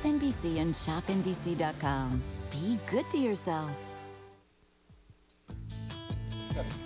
ShopNBC and ShopNBC.com. Be good to yourself.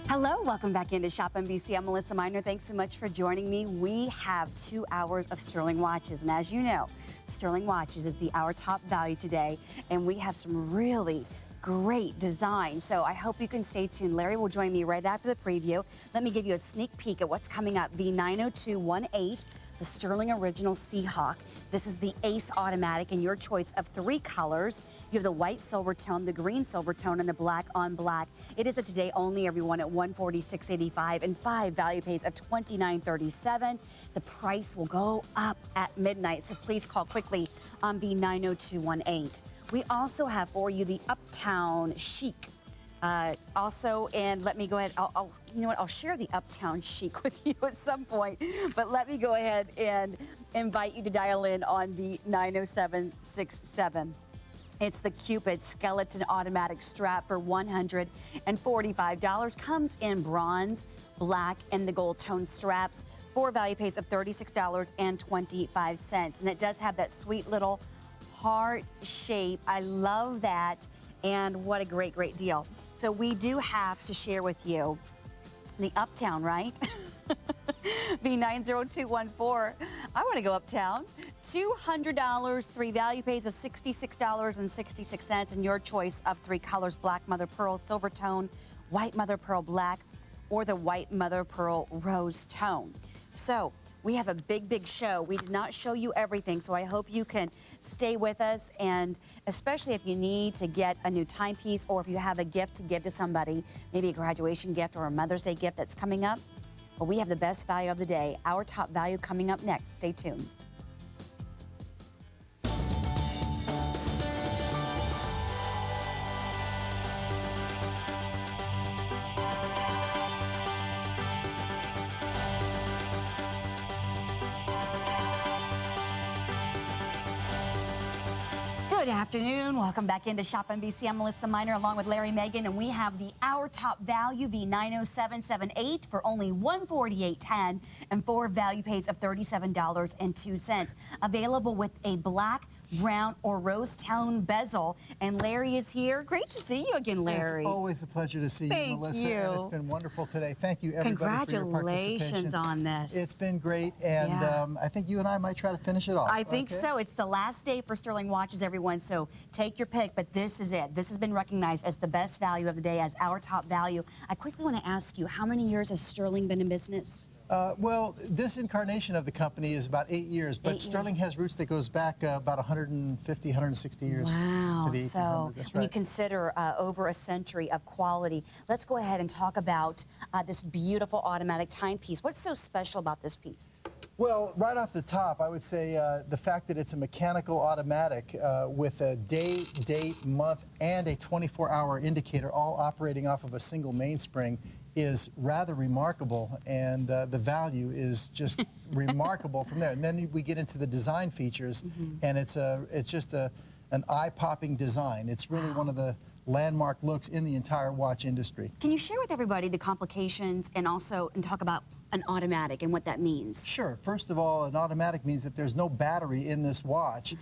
Hello, welcome back into ShopNBC. I'm Melissa Miner. Thanks so much for joining me. We have 2 hours of Stuhrling watches, and as you know, Stuhrling watches is our top value today, and we have some really great design. So I hope you can stay tuned. Larry will join me right after the preview. Let me give you a sneak peek at what's coming up. V90218, the Stuhrling Original Seahawk. This is the Ace Automatic in your choice of 3 colors. You have the white silver tone, the green silver tone, and the black on black. It is a today only, everyone, at $146.85 and 5 value pays of $29.37. The price will go up at midnight, so please call quickly on V90218. We also have for you the Uptown Chic. Also, and let me go ahead, you know what, I'll share the Uptown Chic with you at some point, but let me go ahead and invite you to dial in on the 90767. It's the Cupid Skeleton Automatic Strap for $145. Comes in bronze, black, and the gold tone straps. 4 value pays of $36.25. And it does have that sweet little heart shape. I love that. And what a great, great deal. So we do have to share with you the Uptown, right? V90214. I want to go Uptown. $200, 3 value pays of $66.66, and your choice of 3 colors: black mother pearl, silver tone, white mother pearl black, or the white mother pearl rose tone. So we have a big, big show. We did not show you everything, so I hope you can stay with us, and especially if you need to get a new timepiece or if you have a gift to give to somebody, maybe a graduation gift or a Mother's Day gift that's coming up. Well, we have the best value of the day, our top value, coming up next. Stay tuned. Good afternoon. Welcome back into ShopNBC. I'm Melissa Miner along with Larry Magen, and we have our top value V90778 for only $148.10 and 4 value pays of $37.02. Available with a black, brown, or rose tone bezel. And Larry is here. Great to see you again, Larry. It's always a pleasure to see you, Melissa. You. And it's been wonderful today. Thank you, everybody, for your participation. Congratulations on this. It's been great, and I think you and I might try to finish it off. I think so. It's the last day for Stuhrling watches, everyone, so take your pick, but this is it. This has been recognized as the best value of the day, as our top value. I quickly want to ask you, how many years has Stuhrling been in business? Well, this incarnation of the company is about 8 years, but Stuhrling has roots that goes back about 150, 160 years to the 1800s. So That's when right. you consider over a century of quality, let's go ahead and talk about this beautiful automatic timepiece. What's so special about this piece? Well, right off the top, I would say the fact that it's a mechanical automatic with a day, date, month, and a 24-hour indicator, all operating off of a single mainspring, is rather remarkable, and the value is just remarkable from there. And then we get into the design features, and it's just an eye-popping design. It's really one of the landmark looks in the entire watch industry. Can you share with everybody the complications and talk about an automatic and what that means? Sure. First of all, an automatic means that there's no battery in this watch.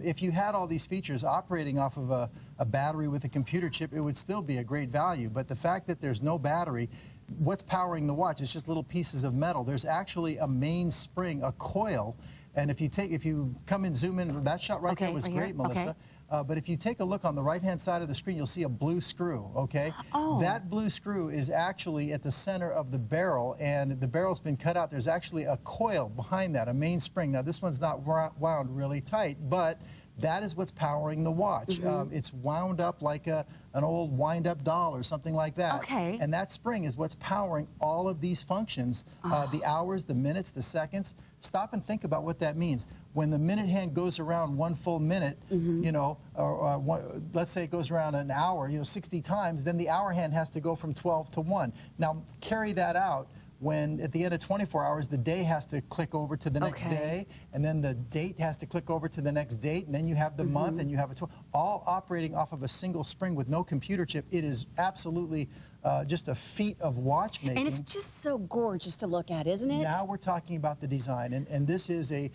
If you had all these features operating off of a battery with a computer chip, it would still be a great value. But the fact that there's no battery, what's powering the watch? It's just little pieces of metal. There's actually a mainspring, a coil. And if you come and zoom in, that shot right there was great, Melissa. But if you take a look on the right-hand side of the screen, you'll see a blue screw, okay? That blue screw is actually at the center of the barrel, and the barrel's been cut out. There's actually a coil behind that, a mainspring. Now, this one's not wound really tight, but that is what's powering the watch. It's wound up like an old wind-up doll or something like that. And that spring is what's powering all of these functions, the hours, the minutes, the seconds. Stop and think about what that means. When the minute hand goes around 1 full minute, you know, or let's say it goes around an hour, 60 times, then the hour hand has to go from 12 to 1. Now, carry that out. When at the end of 24 hours, the day has to click over to the next day, and then the date has to click over to the next date, and then you have the month, and you have all operating off of a single spring with no computer chip. It is absolutely just a feat of watchmaking. And it's just so gorgeous to look at, isn't it? Now we're talking about the design, and this is a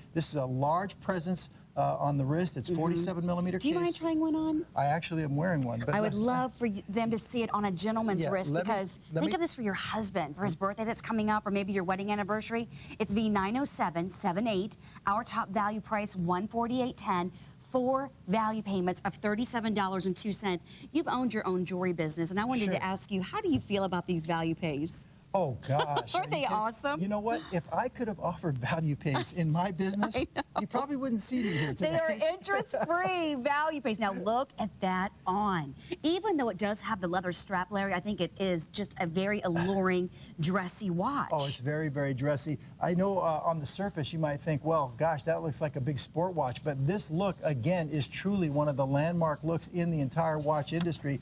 large presence on the wrist. It's 47 millimeter Do you case. mind trying one on? I actually am wearing one. But I would love for them to see it on a gentleman's Yeah, wrist, let me- because let think me- of this for your husband, for his birthday that's coming up, or maybe your wedding anniversary. It's V90778. Our top value price, $148.10. 4 value payments of $37.02. You've owned your own jewelry business, and I wanted Sure. to ask you, how do you feel about these value pays? Oh, gosh. Aren't they awesome? You know what? If I could have offered value pays in my business, you probably wouldn't see me here today. They are interest-free value pays. Now look at that on. Even though it does have the leather strap, Larry, I think it is just a very alluring, dressy watch. Oh, it's very, very dressy. I know on the surface you might think, well, gosh, that looks like a big sport watch. But this look, again, is truly one of the landmark looks in the entire watch industry.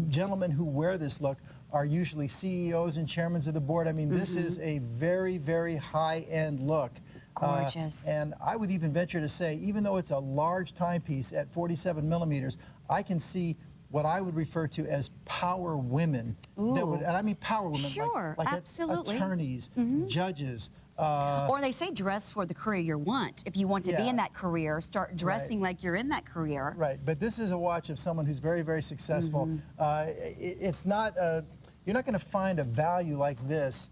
Gentlemen who wear this look are usually CEOs and chairmen of the board. I mean, this is a very, very high-end look. Gorgeous. And I would even venture to say, even though it's a large timepiece at 47 millimeters, I can see what I would refer to as power women. That would, and I mean power women, Sure, like absolutely. attorneys, judges. Or they say dress for the career you want. If you want to be Yeah. in that career, start dressing like you're in that career. Right, but this is a watch of someone who's very, very successful. It's not, you're not going to find a value like this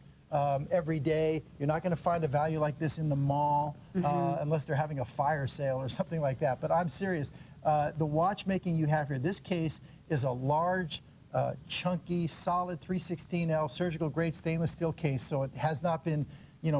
every day. You're not going to find a value like this in the mall unless they're having a fire sale or something like that. But I'm serious. The watchmaking you have here, this case is a large, chunky, solid 316L surgical grade stainless steel case, so it has not been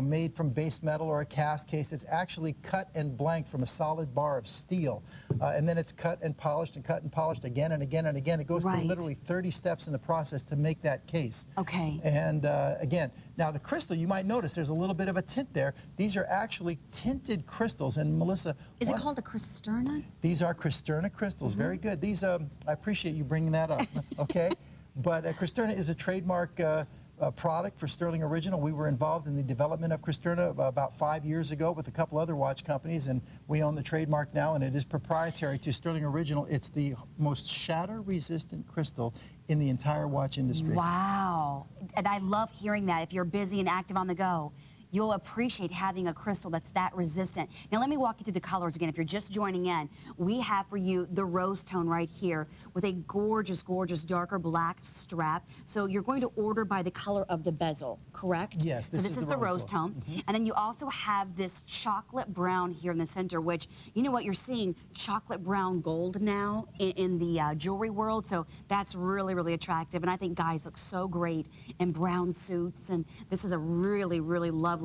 made from base metal or a cast case. It's actually cut and blanked from a solid bar of steel. And then it's cut and polished again and again and again. It goes through literally 30 steps in the process to make that case. Okay. And again, now the crystal, you might notice there's a little bit of a tint there. These are actually tinted crystals. And Melissa... Is it called a Cristerna? These are Cristerna crystals. Very good. These, I appreciate you bringing that up, okay? But Cristerna is a trademark product for Stuhrling Original. We were involved in the development of Cristerna about 5 years ago with a couple other watch companies, and we own the trademark now, and it is proprietary to Stuhrling Original. It's the most shatter-resistant crystal in the entire watch industry. Wow. And I love hearing that. If you're busy and active on the go, you'll appreciate having a crystal that's that resistant. Now let me walk you through the colors again. If you're just joining in, we have for you the rose tone right here with a gorgeous, gorgeous darker black strap. So you're going to order by the color of the bezel, correct? Yes, this is the rose tone. And then you also have this chocolate brown here in the center, which, you know what, you're seeing chocolate brown gold now in the jewelry world. So that's really, really attractive. And I think guys look so great in brown suits. And this is a really, really lovely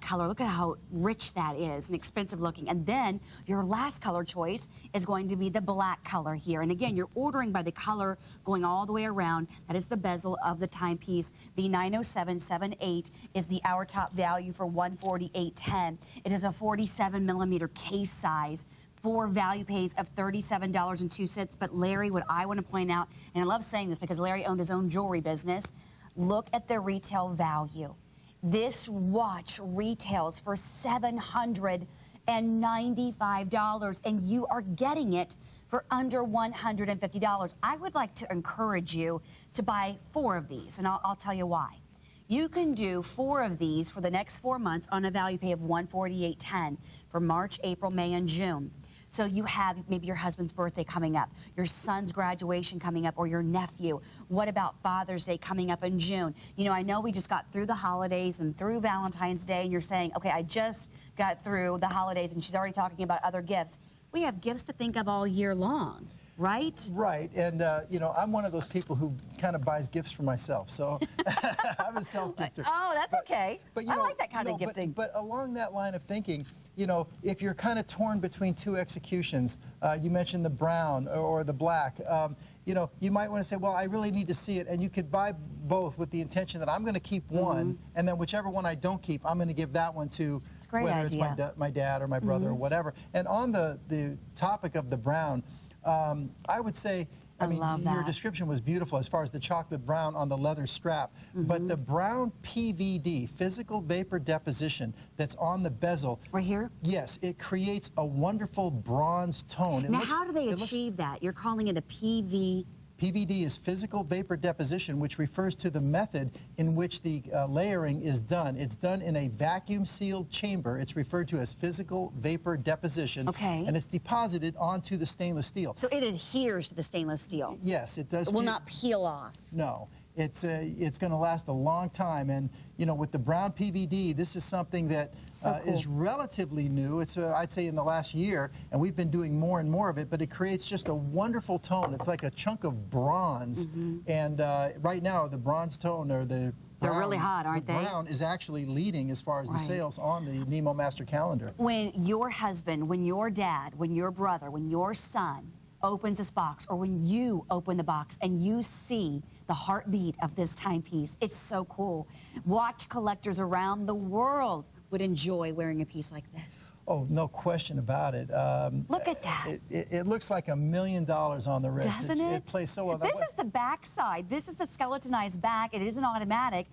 color. Look at how rich that is and expensive looking. And then your last color choice is going to be the black color here. And again, you're ordering by the color going all the way around. That is the bezel of the timepiece. V90778 is the hour top value for $148.10. It is a 47 millimeter case size. 4 value pays of $37.02. But Larry, what I want to point out, and I love saying this because Larry owned his own jewelry business, look at the retail value. This watch retails for $795, and you are getting it for under $150. I would like to encourage you to buy 4 of these, and I'll tell you why. You can do 4 of these for the next 4 months on a value pay of $148.10 for March, April, May, and June. So you have maybe your husband's birthday coming up, your son's graduation coming up, or your nephew. What about Father's Day coming up in June? You know, I know we just got through the holidays and through Valentine's Day, and you're saying, okay, I just got through the holidays, and she's already talking about other gifts. We have gifts to think of all year long, right? Right, and you know, I'm one of those people who kind of buys gifts for myself, so I'm a self-gifter. Oh, that's okay. But, you I know, like that kind of gifting. But along that line of thinking, you know, if you're kind of torn between 2 executions, you mentioned the brown or the black, you know, you might want to say, well, I really need to see it, and you could buy both with the intention that I'm going to keep one, and then whichever one I don't keep, I'm going to give that one to whether it's my dad or my brother or whatever. And on the topic of the brown, I would say, I mean, your description was beautiful as far as the chocolate brown on the leather strap, but the brown PVD, physical vapor deposition, that's on the bezel. Right here? Yes, it creates a wonderful bronze tone. Now, how do they achieve that? You're calling it a PVD? PVD is physical vapor deposition, which refers to the method in which the layering is done. It's done in a vacuum-sealed chamber. It's referred to as physical vapor deposition. Okay. And it's deposited onto the stainless steel. So it adheres to the stainless steel. Yes, it does. It will not peel off. No. It's going to last a long time, and you know, with the brown PVD, this is something that is relatively new. It's I'd say in the last year, and we've been doing more and more of it. But it creates just a wonderful tone. It's like a chunk of bronze, and right now the bronze tone or the They're really hot, aren't they? The brown is actually leading as far as the sales on the Nemo Master Calendar. When your husband, when your dad, when your brother, when your son opens this box, or when you open the box and you see the heartbeat of this timepiece, it's so cool. Watch collectors around the world would enjoy wearing a piece like this. Oh, no question about it. Look at that. It looks like $1 million on the wrist. Doesn't it? It plays so well. This is the back side. This is the skeletonized back. It is an automatic.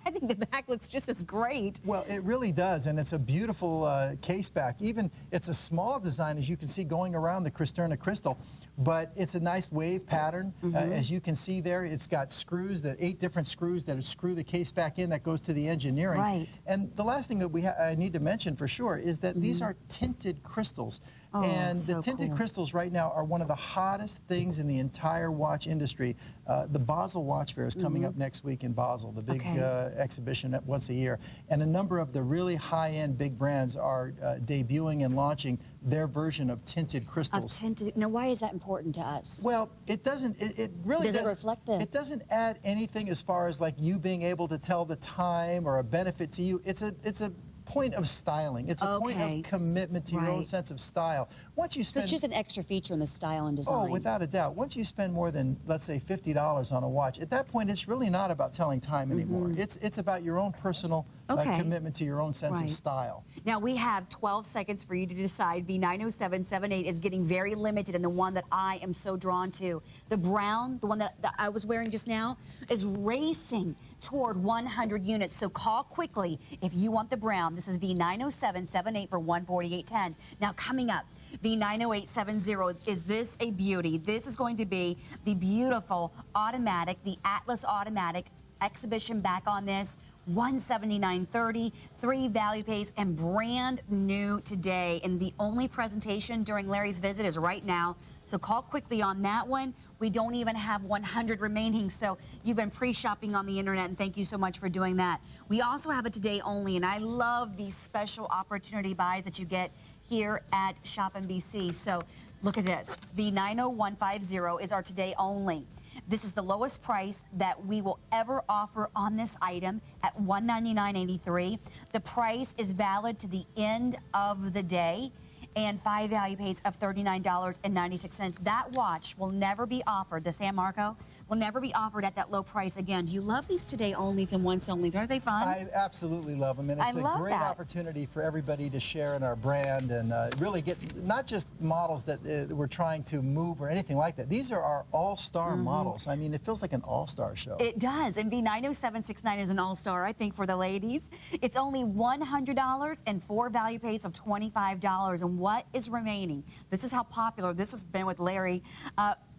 I think the back looks just as great. Well, it really does, and it's a beautiful case back. Even it's a small design, as you can see, going around the Cristerna crystal, but it's a nice wave pattern. As you can see there, it's got screws, the 8 different screws that screw the case back in. That goes to the engineering. Right. And the last thing that I need to mention for sure is that these are tinted crystals. And the tinted crystals right now are one of the hottest things in the entire watch industry. The Basel Watch Fair is coming up next week in Basel, the big exhibition once a year. And a number of the really high-end big brands are debuting and launching their version of tinted crystals. Now, why is that important to us? Well, it doesn't, it really doesn't. Does it reflect the... It doesn't add anything as far as like you being able to tell the time or a benefit to you. It's a point of styling. It's a point of commitment to your own sense of style. Once you spend, so it's just an extra feature in the style and design. Oh, without a doubt. Once you spend more than, let's say, $50 on a watch, at that point, it's really not about telling time anymore. It's about your own personal commitment to your own sense of style. Now, we have 12 seconds for you to decide. V90778 is getting very limited, and the one that I am so drawn to, the brown, the one that I was wearing just now, is racing toward 100 units. So call quickly if you want the brown. This is V90778 for $148.10. Now, coming up, V90870. Is this a beauty? This is going to be the beautiful automatic, the Atlas automatic exhibition back on this. $179.30, 3 value pays, and brand new today. And the only presentation during Larry's visit is right now. So call quickly on that one. We don't even have 100 remaining, so you've been pre-shopping on the internet, and thank you so much for doing that. We also have a today only, and I love these special opportunity buys that you get here at ShopNBC. So look at this. V90150 is our today only. This is the lowest price that we will ever offer on this item at $199.83. The price is valid to the end of the day, and 5 value pays of $39.96. That watch will never be offered, the San Marco, will never be offered at that low price again. Do you love these today onlys and once onlys? Aren't they fun? I absolutely love them, and it's a great opportunity for everybody to share in our brand and really get not just models that we're trying to move or anything like that. These are our all-star models. I mean, it feels like an all-star show. It does, and V90769 is an all-star, I think, for the ladies. It's only $100 and 4 value pays of $25. And what is remaining? This is how popular this has been with Larry.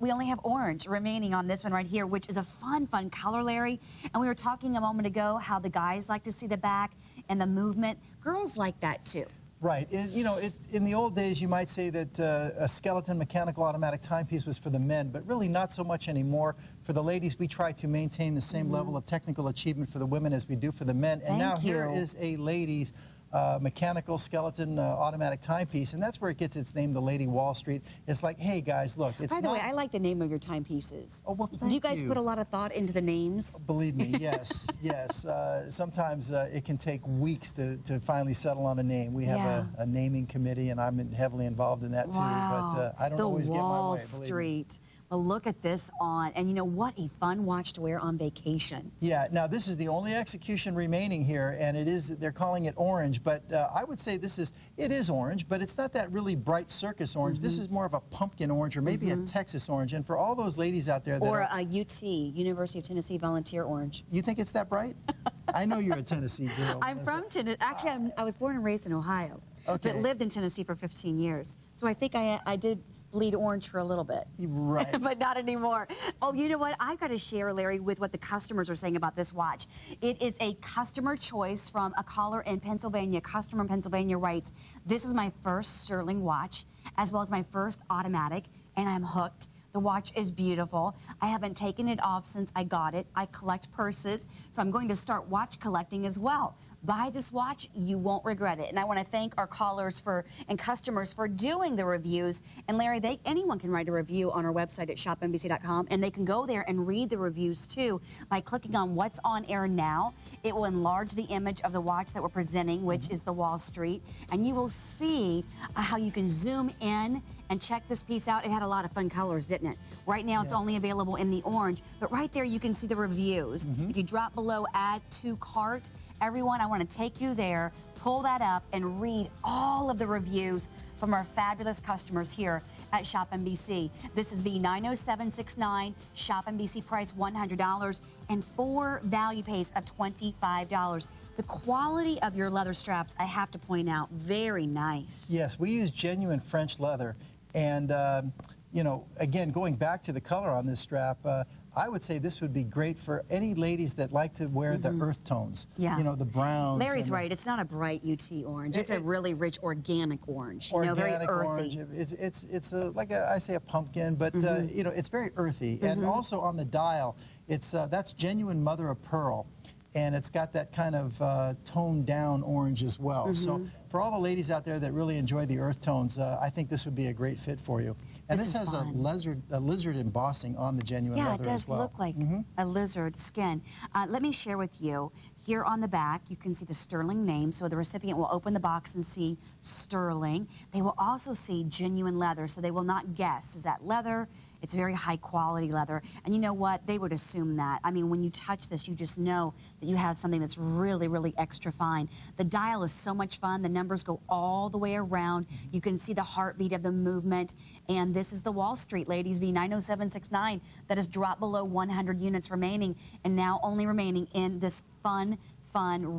We only have orange remaining on this one right here, which is a fun color, Larry. And we were talking a moment ago how the guys like to see the back and the movement. Girls like that too. Right. You know, in the old days, you might say that a skeleton mechanical automatic timepiece was for the men, but really not so much anymore. For the ladies, we try to maintain the same level of technical achievement for the women as we do for the men. And now here is a ladies' mechanical skeleton automatic timepiece, and that's where it gets its name, the Lady Wall Street. It's like, hey guys, look, it's By the way, I like the name of your timepieces. Oh, well, thank you. Do you guys put a lot of thought into the names? Believe me, yes, yes. Sometimes it can take weeks to finally settle on a name. We have a naming committee, and I'm heavily involved in that too. But I don't always get my way. The Wall Street. Well, look at this on, and you know what a fun watch to wear on vacation. Yeah, now this is the only execution remaining here, and it is, they're calling it orange, but I would say it is orange, but it's not that really bright circus orange. This is more of a pumpkin orange or maybe a Texas orange, and for all those ladies out there that or a UT, University of Tennessee Volunteer orange. You think it's that bright? I know you're a Tennessee girl. I'm from Tennessee. Actually, I was born and raised in Ohio, but lived in Tennessee for 15 years. So I think I did bleed orange for a little bit. Right. But not anymore. Oh, you know what? I've got to share, Larry, with what the customers are saying about this watch. It is a customer choice from a caller in Pennsylvania. Customer in Pennsylvania writes, "This is my first Stuhrling watch, as well as my first automatic, and I'm hooked. The watch is beautiful. I haven't taken it off since I got it. I collect purses, so I'm going to start watch collecting as well. Buy this watch, you won't regret it." And I want to thank our callers and customers for doing the reviews. And Larry, anyone can write a review on our website at ShopNBC.com, and they can go there and read the reviews too by clicking on what's on air now. It will enlarge the image of the watch that we're presenting, which is the Wall Street, and you will see how you can zoom in and check this piece out. It had a lot of fun colors, didn't it? Right now, it's only available in the orange, but right there you can see the reviews. If you drop below add to cart, everyone, I want to take you there, pull that up, and read all of the reviews from our fabulous customers here at ShopNBC. This is V90769, ShopNBC price $100, and 4 value pays of $25. The quality of your leather straps, I have to point out, very nice. Yes, we use genuine French leather. And, you know, again, going back to the color on this strap, I would say this would be great for any ladies that like to wear the earth tones. Yeah. You know, the browns. Larry's right. It's not a bright UT orange. It's a really rich organic orange. You know, very earthy. Orange. It's like I say a pumpkin, but you know, it's very earthy. And also on the dial, it's that's genuine mother of pearl. And it's got that kind of toned down orange as well. So for all the ladies out there that really enjoy the earth tones, I think this would be a great fit for you. And this has a lizard embossing on the genuine leather as well. Yeah, it does look like a lizard skin. Let me share with you, here on the back, you can see the Stuhrling name. So the recipient will open the box and see Stuhrling. They will also see genuine leather, so they will not guess, is that leather? It's very high quality leather. And you know what? They would assume that. I mean, when you touch this, you just know that you have something that's really, really extra fine. The dial is so much fun. The numbers go all the way around. You can see the heartbeat of the movement. And this is the Wall Street, ladies, V90769, that has dropped below 100 units remaining, and now only remaining in this fun,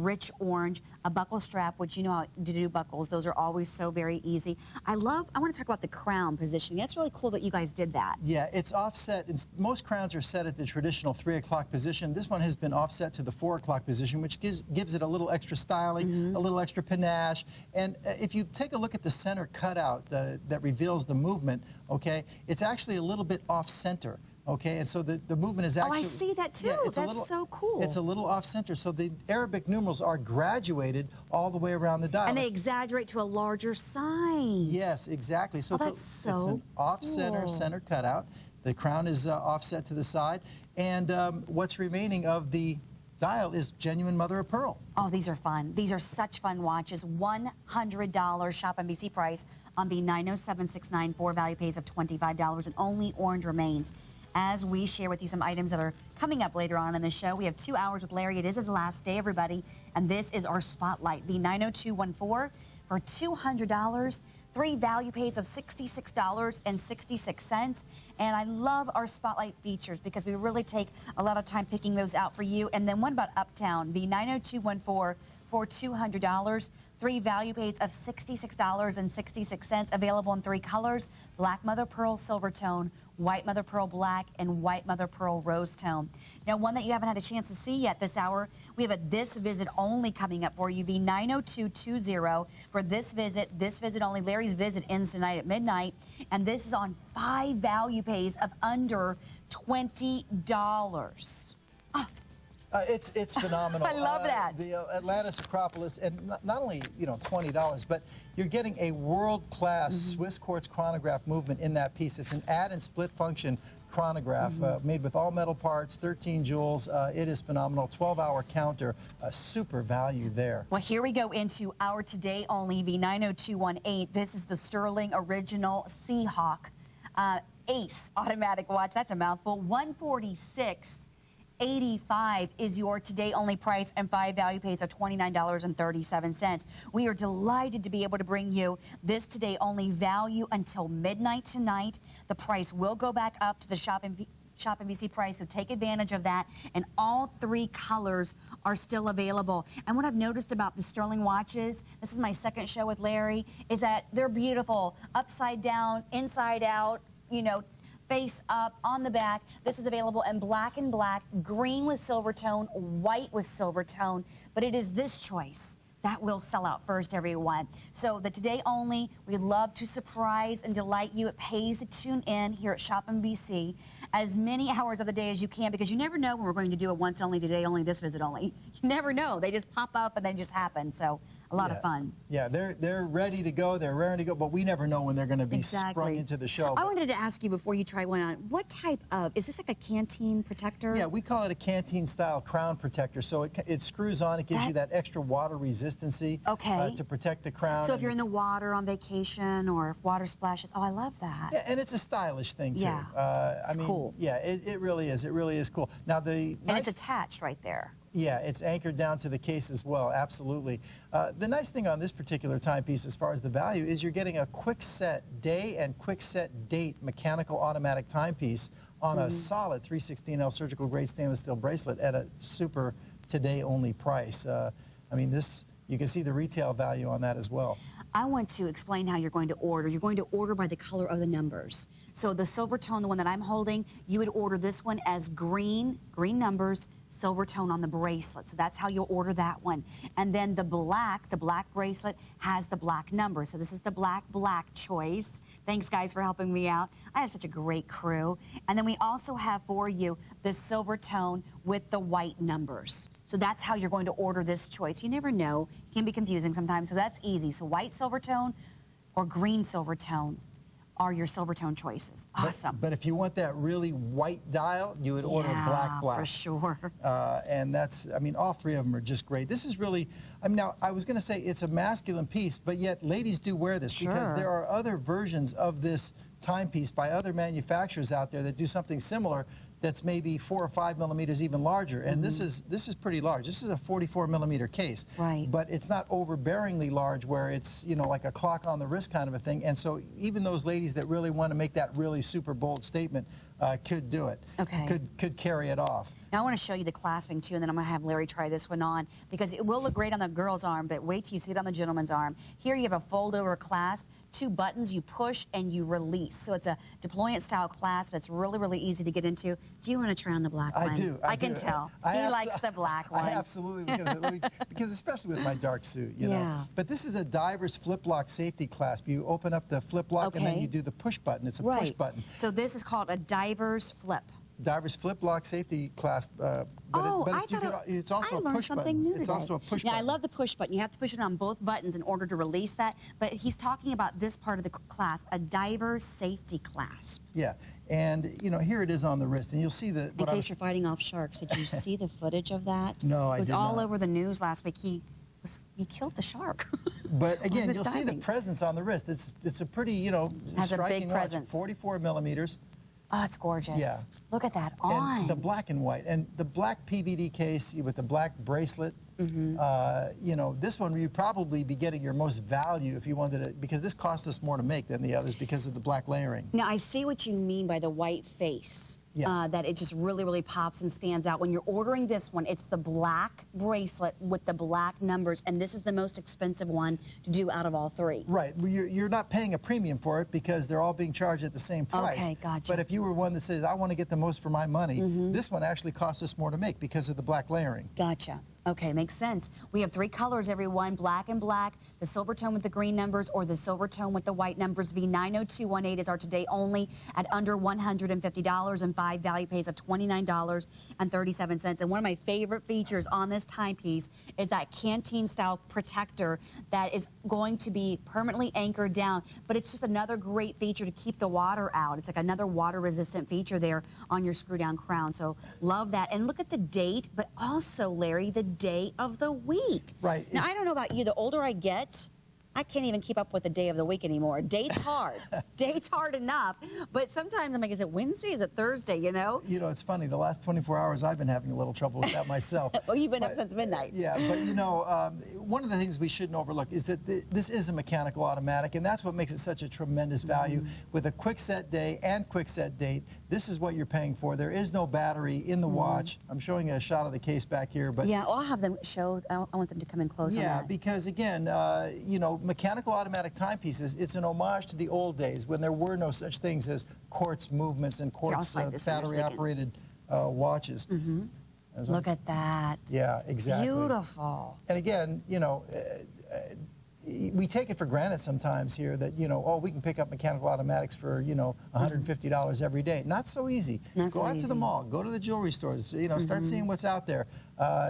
rich orange, a buckle strap, which you know how to do buckles. Those are always so very easy. I want to talk about the crown positioning. That's really cool that you guys did that. Yeah, it's offset. Most crowns are set at the traditional 3 o'clock position. This one has been offset to the 4 o'clock position, which gives it a little extra styling, a little extra panache. And if you take a look at the center cutout that reveals the movement, okay, it's actually a little bit off-center. Okay, and so the movement is actually... Oh, I see that too. Yeah, That's so cool. It's a little off-center, so the Arabic numerals are graduated all the way around the dial. And they exaggerate to a larger size. Yes, exactly. So it's an off-center center cutout. The crown is offset to the side, and what's remaining of the dial is genuine mother of pearl. Oh, these are fun. These are such fun watches. $100 ShopNBC price on V90769, 4 value pays of $25, and only orange remains. As we share with you some items that are coming up later on in the show, we have 2 hours with Larry. It is his last day, everybody, and this is our spotlight. V90214 for $200, 3 value pays of $66.66. And I love our spotlight features because we really take a lot of time picking those out for you. And then one about Uptown, V90214 for $200, 3 value pays of $66.66, available in 3 colors: black mother pearl silver tone, white mother pearl black, and white mother pearl rose tone. Now, one that you haven't had a chance to see yet this hour, we have a This Visit Only coming up for you, V90220 for this visit only. Larry's visit ends tonight at midnight, and this is on 5 value pays of under $20. It's phenomenal. I love that. The Atlantis Acropolis, and not only, you know, $20, but you're getting a world-class Swiss quartz chronograph movement in that piece. It's an add and split function chronograph made with all metal parts, 13 jewels. It is phenomenal. 12-hour counter, super value there. Well, here we go into our today only V90218. This is the Stuhrling Original Seahawk Ace automatic watch. That's a mouthful. $146.85 is your today only price, and 5 value pays of $29.37. We are delighted to be able to bring you this today only value until midnight tonight. The price will go back up to the ShopNBC price, so take advantage of that. And all 3 colors are still available. And what I've noticed about the Stuhrling watches, this is my second show with Larry, is that they're beautiful, upside down, inside out, you know, face up, on the back. This is available in black and black, green with silver tone, white with silver tone, but it is this choice that will sell out first, everyone. So the today only, we'd love to surprise and delight you. It pays to tune in here at ShopNBC as many hours of the day as you can, because you never know when we're going to do a once only, today only, this visit only. You never know. They just pop up and they just happen. So a lot of fun. Yeah, they're ready to go. They're raring to go, but we never know when they're going to be sprung into the show. I wanted to ask you before you try one on, what type of, is this like a canteen protector? Yeah, we call it a canteen style crown protector. So it screws on, it gives you that extra water resistancy to protect the crown. So if you're in the water on vacation or if water splashes, oh, I love that. Yeah, and it's a stylish thing too. Yeah, it's cool. Yeah, it really is. It really is cool. Now and it's attached right there. Yeah, it's anchored down to the case as well, absolutely. The nice thing on this particular timepiece as far as the value is you're getting a quick set day and quick set date mechanical automatic timepiece on a solid 316L surgical grade stainless steel bracelet at a super today only price. I mean, you can see the retail value on that as well. I want to explain how you're going to order. You're going to order by the color of the numbers. So the silver tone, the one that I'm holding, you would order this one as green numbers, silver tone on the bracelet. So that's how you'll order that one. And then the black bracelet has the black number. So this is the black choice. Thanks, guys, for helping me out. I have such a great crew. And then we also have for you the silver tone with the white numbers. So that's how you're going to order this choice. You never know. It can be confusing sometimes, so that's easy. So white silver tone or green silver tone are your silver tone choices. Awesome. But if you want that really white dial, you would order black. For sure. And that's, I mean, all 3 of them are just great. This is really, I mean, now, I was going to say it's a masculine piece, but yet ladies do wear this because there are other versions of this timepiece by other manufacturers out there that do something similar that's maybe 4 or 5 millimeters even larger, and this is pretty large. This is a 44 millimeter case, but it's not overbearingly large where it's, you know, like a clock on the wrist kind of a thing. And so even those ladies that really want to make that really super bold statement could do it. Could carry it off. Now I want to show you the clasping too, and then I'm going to have Larry try this one on because it will look great on the girl's arm, but wait till you see it on the gentleman's arm. Here you have a fold over clasp, 2 buttons, you push and you release. So it's a deployant style clasp that's really, really easy to get into. Do you want to try on the black one? I do. I can tell. He likes the black one. Absolutely, because especially with my dark suit, you know. But this is a diver's flip lock safety clasp. You open up the flip lock and then you do the push button. It's a push button. So this is called a diver's flip. Diver's flip lock safety clasp, it's also a push button. It's also a push button. Yeah, I love the push button. You have to push it on both buttons in order to release that. But he's talking about this part of the clasp, a diver's safety clasp. Yeah, and you know, here it is on the wrist, and you'll see the. In case you're fighting off sharks, did you see the footage of that? No, I did not. It was all over the news last week. He killed the shark. But again, you'll see the presence on the wrist. It's a pretty, you know, striking watch. 44 millimeters. Oh, it's gorgeous. Yeah. Look at that on. And the black and white. And the black PVD case with the black bracelet, you know, this one you'd probably be getting your most value if you wanted it, because this cost us more to make than the others because of the black layering. Now, I see what you mean by the white face. That it just really, really pops and stands out. When you're ordering this one, it's the black bracelet with the black numbers, and this is the most expensive one to do out of all 3. Right. You're not paying a premium for it because they're all being charged at the same price. Okay, gotcha. But if you were one that says, I want to get the most for my money, this one actually costs us more to make because of the black layering. Gotcha. Okay, makes sense. We have 3 colors, everyone, black and black, the silver tone with the green numbers, or the silver tone with the white numbers. V90218 is our today only at under $150, and 5 value pays of $29.37. And one of my favorite features on this timepiece is that canteen-style protector that is going to be permanently anchored down, but it's just another great feature to keep the water out. It's like another water-resistant feature there on your screw-down crown. So love that. And look at the date, but also, Larry, the day of the week. Right. Now, I don't know about you, the older I get, I can't even keep up with the day of the week anymore. Date's hard. Date's hard enough. But sometimes I'm like, is it Wednesday? Is it Thursday, you know? You know, it's funny. The last 24 hours, I've been having a little trouble with that myself. Well, you've been up since midnight. Yeah, but you know, one of the things we shouldn't overlook is that this is a mechanical automatic, and that's what makes it such a tremendous value. With a quick set day and quick set date, this is what you're paying for. There is no battery in the watch. I'm showing a shot of the case back here, but yeah, I'll have them show. I want them to come in close. yeah, on that. because again, you know, mechanical automatic timepieces, it's an homage to the old days when there were no such things as quartz movements and quartz battery-operated watches. Look at that. Yeah, exactly. Beautiful. And again, you know, we take it for granted sometimes here that, you know, oh, we can pick up mechanical automatics for, you know, $150 every day. Not so easy. Go out to the mall, go to the jewelry stores, you know, start seeing what's out there.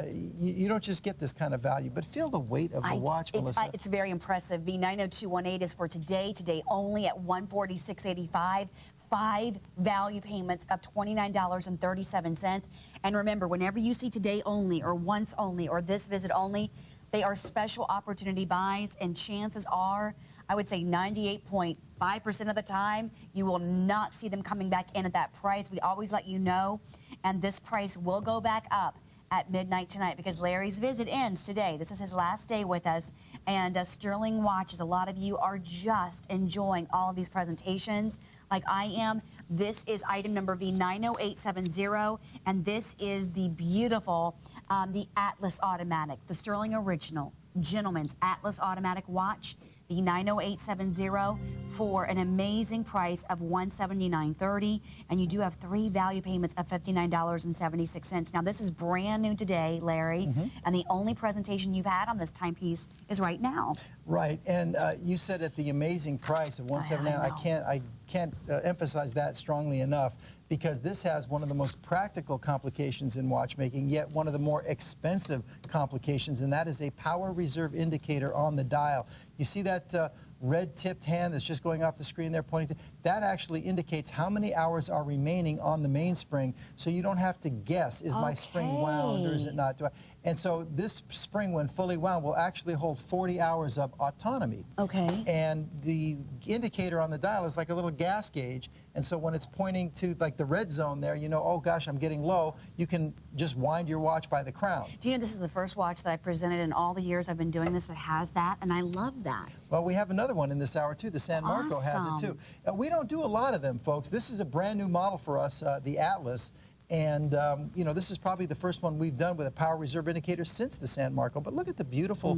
You don't just get this kind of value, but feel the weight of the watch, Melissa. It's very impressive. V90218 is for today only at $146.85. 5 value payments of $29.37. And remember, whenever you see today only or once only or this visit only, they are special opportunity buys, and chances are, I would say 98.5% of the time, you will not see them coming back in at that price. We always let you know, and this price will go back up at midnight tonight because Larry's visit ends today. This is his last day with us, and Stuhrling watches, a lot of you are just enjoying all of these presentations like I am. This is item number V90870, and this is the beautiful, the Atlas Automatic, the Stuhrling Original Gentleman's Atlas Automatic watch, the 90870 for an amazing price of $179.30, and you do have 3 value payments of $59.76. Now, this is brand new today, Larry, and the only presentation you've had on this timepiece is right now. Right, and you said at the amazing price of $179. I can't emphasize that strongly enough, because this has one of the most practical complications in watchmaking, yet one of the more expensive complications, and that is a power reserve indicator on the dial. You see that red tipped hand that's just going off the screen there pointing to, that actually indicates how many hours are remaining on the mainspring, so you don't have to guess, is my spring wound or is it not? And so this spring, when fully wound, will actually hold 40 hours of autonomy. Okay. And the indicator on the dial is like a little gas gauge, and so when it's pointing to like the red zone there, you know, oh gosh, I'm getting low, you can just wind your watch by the crown. Do you know this is the first watch that I've presented in all the years I've been doing this that has that, and I love that. Well, we have another one in this hour too. The San Marco has it too. We don't do a lot of them, folks. This is a brand new model for us, the Atlas. And, you know, this is probably the first one we've done with a power reserve indicator since the San Marco. But look at the beautiful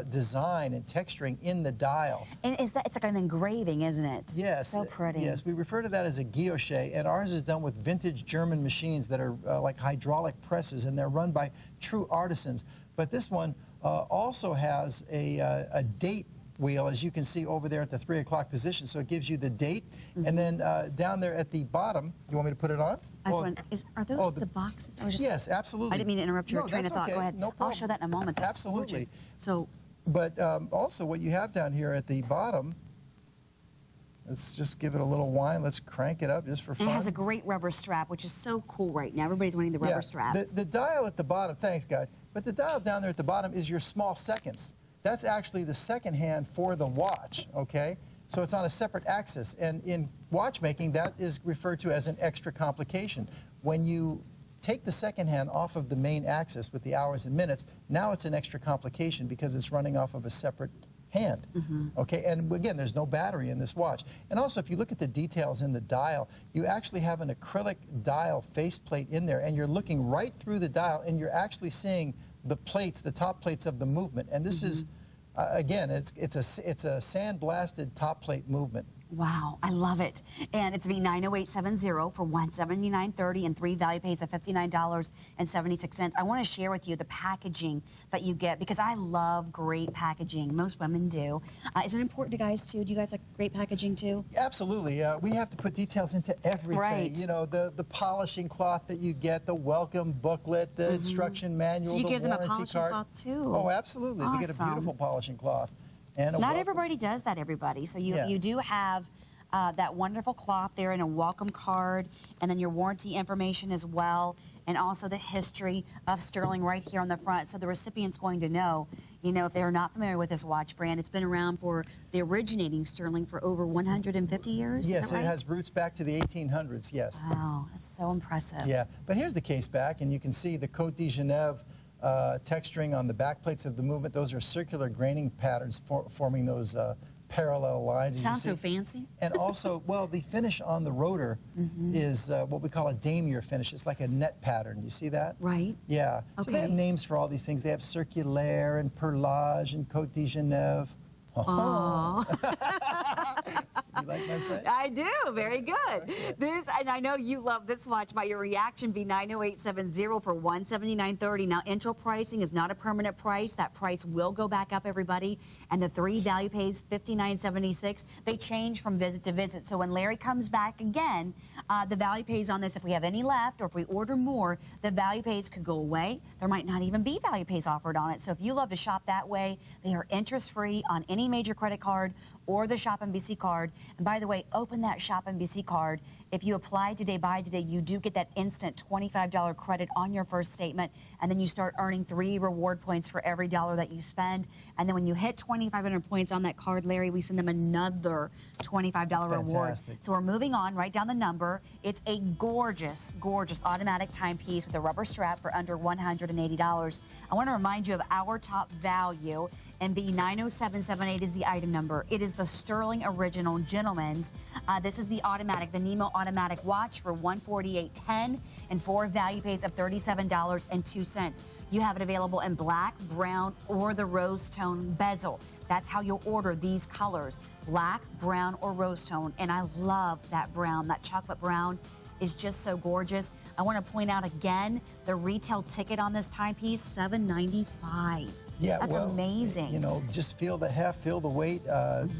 design and texturing in the dial. And is that, it's like an engraving, isn't it? Yes. So pretty. Yes, we refer to that as a guilloche, and ours is done with vintage German machines that are like hydraulic presses, and they're run by true artisans. But this one also has a date wheel, as you can see over there at the 3 o'clock position, so it gives you the date. And then down there at the bottom, you want me to put it on? Are those the boxes? Yes, absolutely. I didn't mean to interrupt your train of thought. Okay. Go ahead. No problem. I'll show that in a moment. That's absolutely. Gorgeous. So, but also what you have down here at the bottom, let's just give it a little whine. Let's crank it up just for fun. It has a great rubber strap, which is so cool right now. Everybody's wanting the rubber straps. The dial at the bottom, thanks guys, but the dial down there at the bottom is your small seconds. That's actually the second hand for the watch, okay? So it's on a separate axis, and in watchmaking, that is referred to as an extra complication. When you take the second hand off of the main axis with the hours and minutes, now it's an extra complication because it's running off of a separate hand, okay? And again, there's no battery in this watch. And also, if you look at the details in the dial, you actually have an acrylic dial faceplate in there, and you're looking right through the dial, and you're actually seeing the plates, the top plates of the movement. And this is, again, it's a sandblasted top plate movement. Wow, I love it. And it's V90870 for $179.30 and 3 value pays of $59.76. I want to share with you the packaging that you get because I love great packaging. Most women do. Is it important to guys too? Do you guys like great packaging too? Absolutely. We have to put details into everything. Right. You know, the polishing cloth that you get, the welcome booklet, the instruction manual, so you the give them a warranty polishing card. cloth too? Oh, absolutely. Awesome. They get a beautiful polishing cloth. And Not everybody does that, everybody. So you do have that wonderful cloth there and a welcome card, and then your warranty information as well, and also the history of Stuhrling right here on the front, so the recipient's going to know, You know, if they're not familiar with this watch brand, it's been around for the originating Stuhrling for over 150 years. Yes, is that right? it has roots back to the 1800s, yes. Wow, that's so impressive. Yeah, but here's the case back, and you can see the Côte de Genève texturing on the back plates of the movement. Those are circular graining patterns forming those parallel lines. Sounds so fancy. And also, well, the finish on the rotor is what we call a damier finish. It's like a net pattern. You see that? Right. Yeah. Okay. So they have names for all these things. They have circulaire and perlage and Côte de Genève. Oh. You like my French? I do. Very good. This, and I know you love this watch. By your reaction, be 90870 for $179.30. Now, intro pricing is not a permanent price. That price will go back up, everybody. And the 3 value pays $59.76. They change from visit to visit. So when Larry comes back again, the value pays on this, if we have any left or if we order more, the value pays could go away. There might not even be value pays offered on it. So if you love to shop that way, they are interest-free on any major credit card or the ShopNBC card. And by the way, open that ShopNBC card. If you apply today, buy today, you do get that instant $25 credit on your first statement, and then you start earning 3 reward points for every dollar that you spend. And then when you hit 2,500 points on that card, Larry, we send them another $25 reward. So we're moving on, write down the number. It's a gorgeous, gorgeous automatic timepiece with a rubber strap for under $180. I want to remind you of our top value. And B90778 is the item number. It is the Stuhrling Original Gentleman's. This is the automatic, the Nemo automatic watch for $148.10 and 4 value pays of $37.02. You have it available in black, brown, or the rose tone bezel. That's how you'll order these colors, black, brown, or rose tone. And I love that brown, that chocolate brown is just so gorgeous. I want to point out again, the retail ticket on this timepiece, $795. Yeah, that's well, amazing. You know, just feel the heft, feel the weight.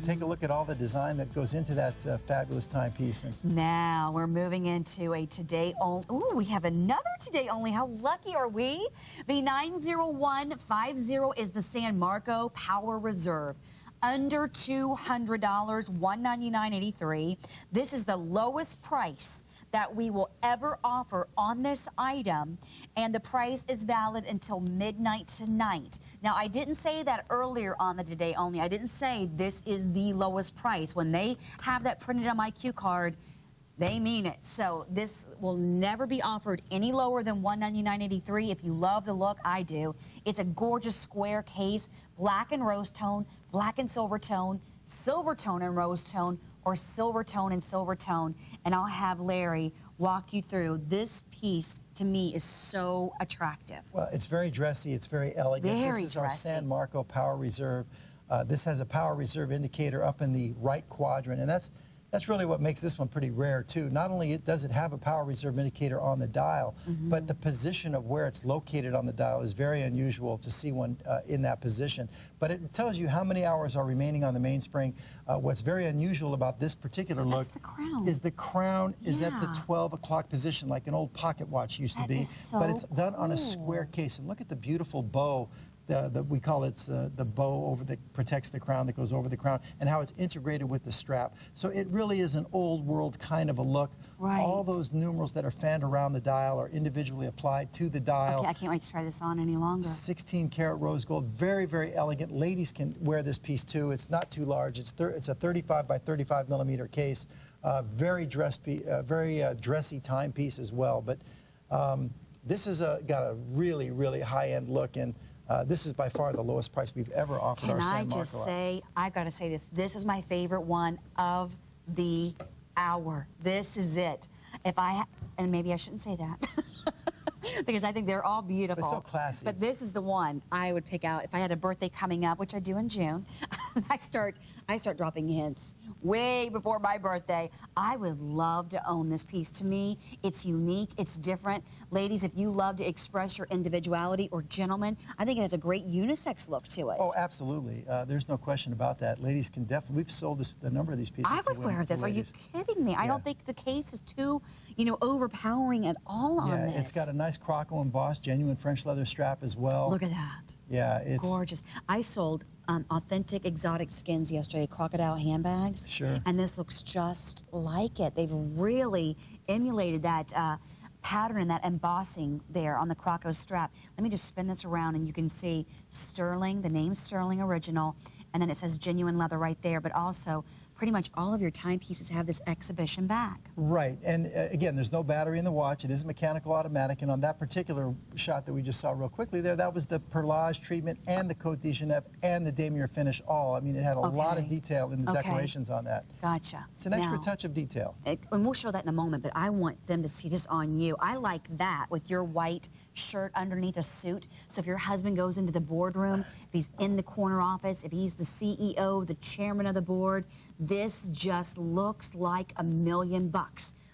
Take a look at all the design that goes into that fabulous timepiece. Now we're moving into a today only. Ooh, we have another today only. How lucky are we? The 90150 is the San Marco Power Reserve. Under $200, $199.83. This is the lowest price that we will ever offer on this item, and the price is valid until midnight tonight. Now, I didn't say that earlier on the Today Only. I didn't say this is the lowest price. When they have that printed on my cue card, they mean it. So this will never be offered any lower than $199.83. If you love the look, I do. It's a gorgeous square case, black and rose tone, black and silver tone and rose tone, or silver tone and silver tone. And I'll have Larry walk you through. This piece, to me, is so attractive. Well, it's very dressy. It's very elegant. Very This is dressy. our San Marco Power Reserve. This has a Power Reserve indicator up in the right quadrant, and that's really what makes this one pretty rare, too. Not only does it have a Power Reserve indicator on the dial, but the position of where it's located on the dial is very unusual to see one in that position. But it tells you how many hours are remaining on the mainspring. What's very unusual about this particular look is the crown is at the 12 o'clock position, like an old pocket watch used to be. So but it's done on a square case. And look at the beautiful bow. We call it the bow over that protects the crown, that goes over the crown, and how it's integrated with the strap. So it really is an old world kind of a look. Right. All those numerals that are fanned around the dial are individually applied to the dial. Okay, I can't wait to try this on any longer. 16 karat rose gold, very, very elegant. Ladies can wear this piece too. It's not too large. It's a 35 by 35 millimeter case. Very dressy timepiece as well. But this has got a really, really high-end look, and this is by far the lowest price we've ever offered our San Marco. Can I just say, I've got to say this. This is my favorite one of the hour. This is it. And maybe I shouldn't say that. Because I think they're all beautiful. It's so classy. But this is the one I would pick out if I had a birthday coming up, which I do in June. I start dropping hints way before my birthday. I would love to own this piece. To me, it's unique, it's different. Ladies, if you love to express your individuality, or gentlemen, I think it has a great unisex look to it. Oh, absolutely. There's no question about that. Ladies can definitely, we've sold a number of these pieces. I would wear this. Are you kidding me? I don't think the case is too, overpowering at all on this. Yeah, it's got a nice croco embossed, genuine French leather strap as well. Look at that. Yeah, it's gorgeous. I sold authentic exotic skins yesterday, crocodile handbags. Sure. And this looks just like it. They've really emulated that pattern and that embossing there on the Croco strap. Let me just spin this around and you can see Stuhrling, the name Stuhrling Original, and then it says genuine leather right there, but also pretty much all of your timepieces have this exhibition back. Right, and again, there's no battery in the watch. It is mechanical automatic, and on that particular shot that we just saw real quickly there, that was the perlage treatment and the Côte de Genève and the damier finish all. I mean, it had a lot of detail in the decorations on that. Gotcha. It's an extra touch of detail. And we'll show that in a moment, but I want them to see this on you. I like that with your white shirt underneath a suit. So if your husband goes into the boardroom, if he's in the corner office, if he's the CEO, the chairman of the board, this just looks like $1 million.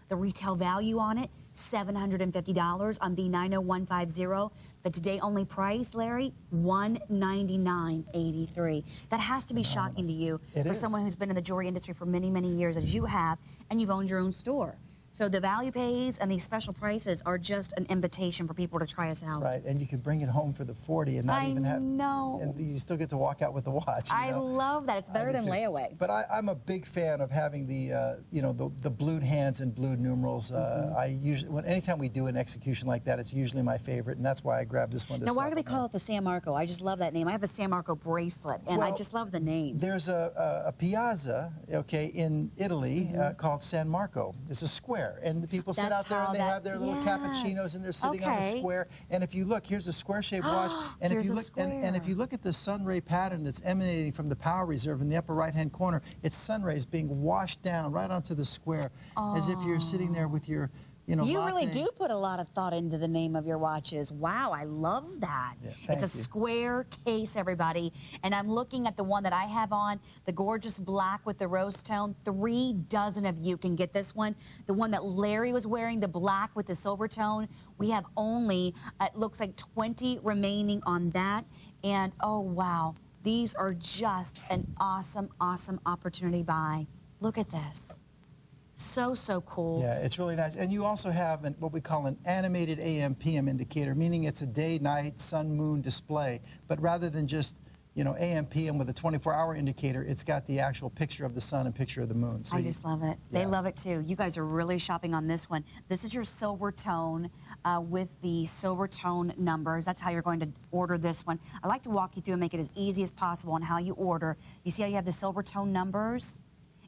The retail value on it, $750 on B90150. The today only price, Larry, $199.83. That has to be shocking to you for someone who's been in the jewelry industry for many, many years, as you have, and you've owned your own store. So the value pays and these special prices are just an invitation for people to try us out. Right, and you can bring it home for the 40 and not even have... I know. And you still get to walk out with the watch. I love that. It's better than layaway. But I'm a big fan of having the, you know, the blued hands and blued numerals. I usually, anytime we do an execution like that, it's usually my favorite, and that's why I grabbed this one. Now, why do we call it the San Marco? I just love that name. I have a San Marco bracelet, and I just love the name. There's a piazza, okay, in Italy called San Marco. It's a square, and the people sit out there and they have their little cappuccinos and they're sitting on the square. And if you look, here's a square-shaped watch, and if you look, and if you look at the sun ray pattern that's emanating from the power reserve in the upper right-hand corner, it's sun rays being washed down right onto the square, as if you're sitting there with your, you know, you really do put a lot of thought into the name of your watches. Wow, I love that. Yeah, it's a square case, everybody. And I'm looking at the one that I have on, the gorgeous black with the rose tone. 3 dozen of you can get this one. The one that Larry was wearing, the black with the silver tone, we have only, it looks like 20 remaining on that. And oh, wow, these are just an awesome, awesome opportunity buy. Look at this. So, so cool. Yeah, it's really nice. And you also have what we call an animated AM/PM indicator, meaning it's a day, night, sun, moon display. But rather than just, you know, AM/PM with a 24-hour indicator, it's got the actual picture of the sun and picture of the moon. So I just love it. They love it too. You guys are really shopping on this one. This is your silver tone with the silver tone numbers. That's how you're going to order this one. I like to walk you through and make it as easy as possible on how you order. You see how you have the silver tone numbers?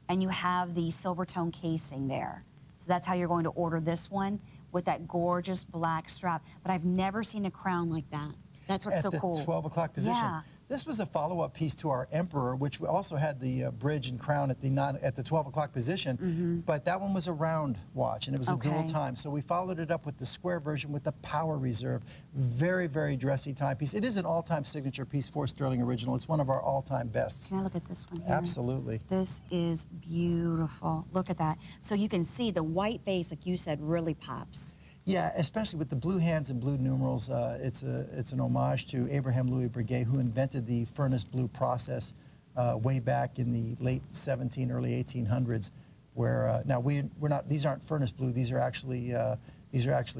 And you have the silver tone casing there. So that's how you're going to order this one with that gorgeous black strap. But I've never seen a crown like that. That's what's so cool. At the 12 o'clock position. Yeah. This was a follow-up piece to our Emperor, which also had the bridge and crown at the 12 o'clock position, but that one was a round watch, and it was a dual time. So we followed it up with the square version with the power reserve. Very, very dressy timepiece. It is an all-time signature piece for Stuhrling Original. It's one of our all-time bests. Can I look at this one here? Absolutely. This is beautiful. Look at that. So you can see the white base, like you said, really pops. Yeah, especially with the blue hands and blue numerals. It's an homage to Abraham Louis Breguet, who invented the furnace blue process way back in the late early 1800s. Where now we're not; these aren't furnace blue. These are actually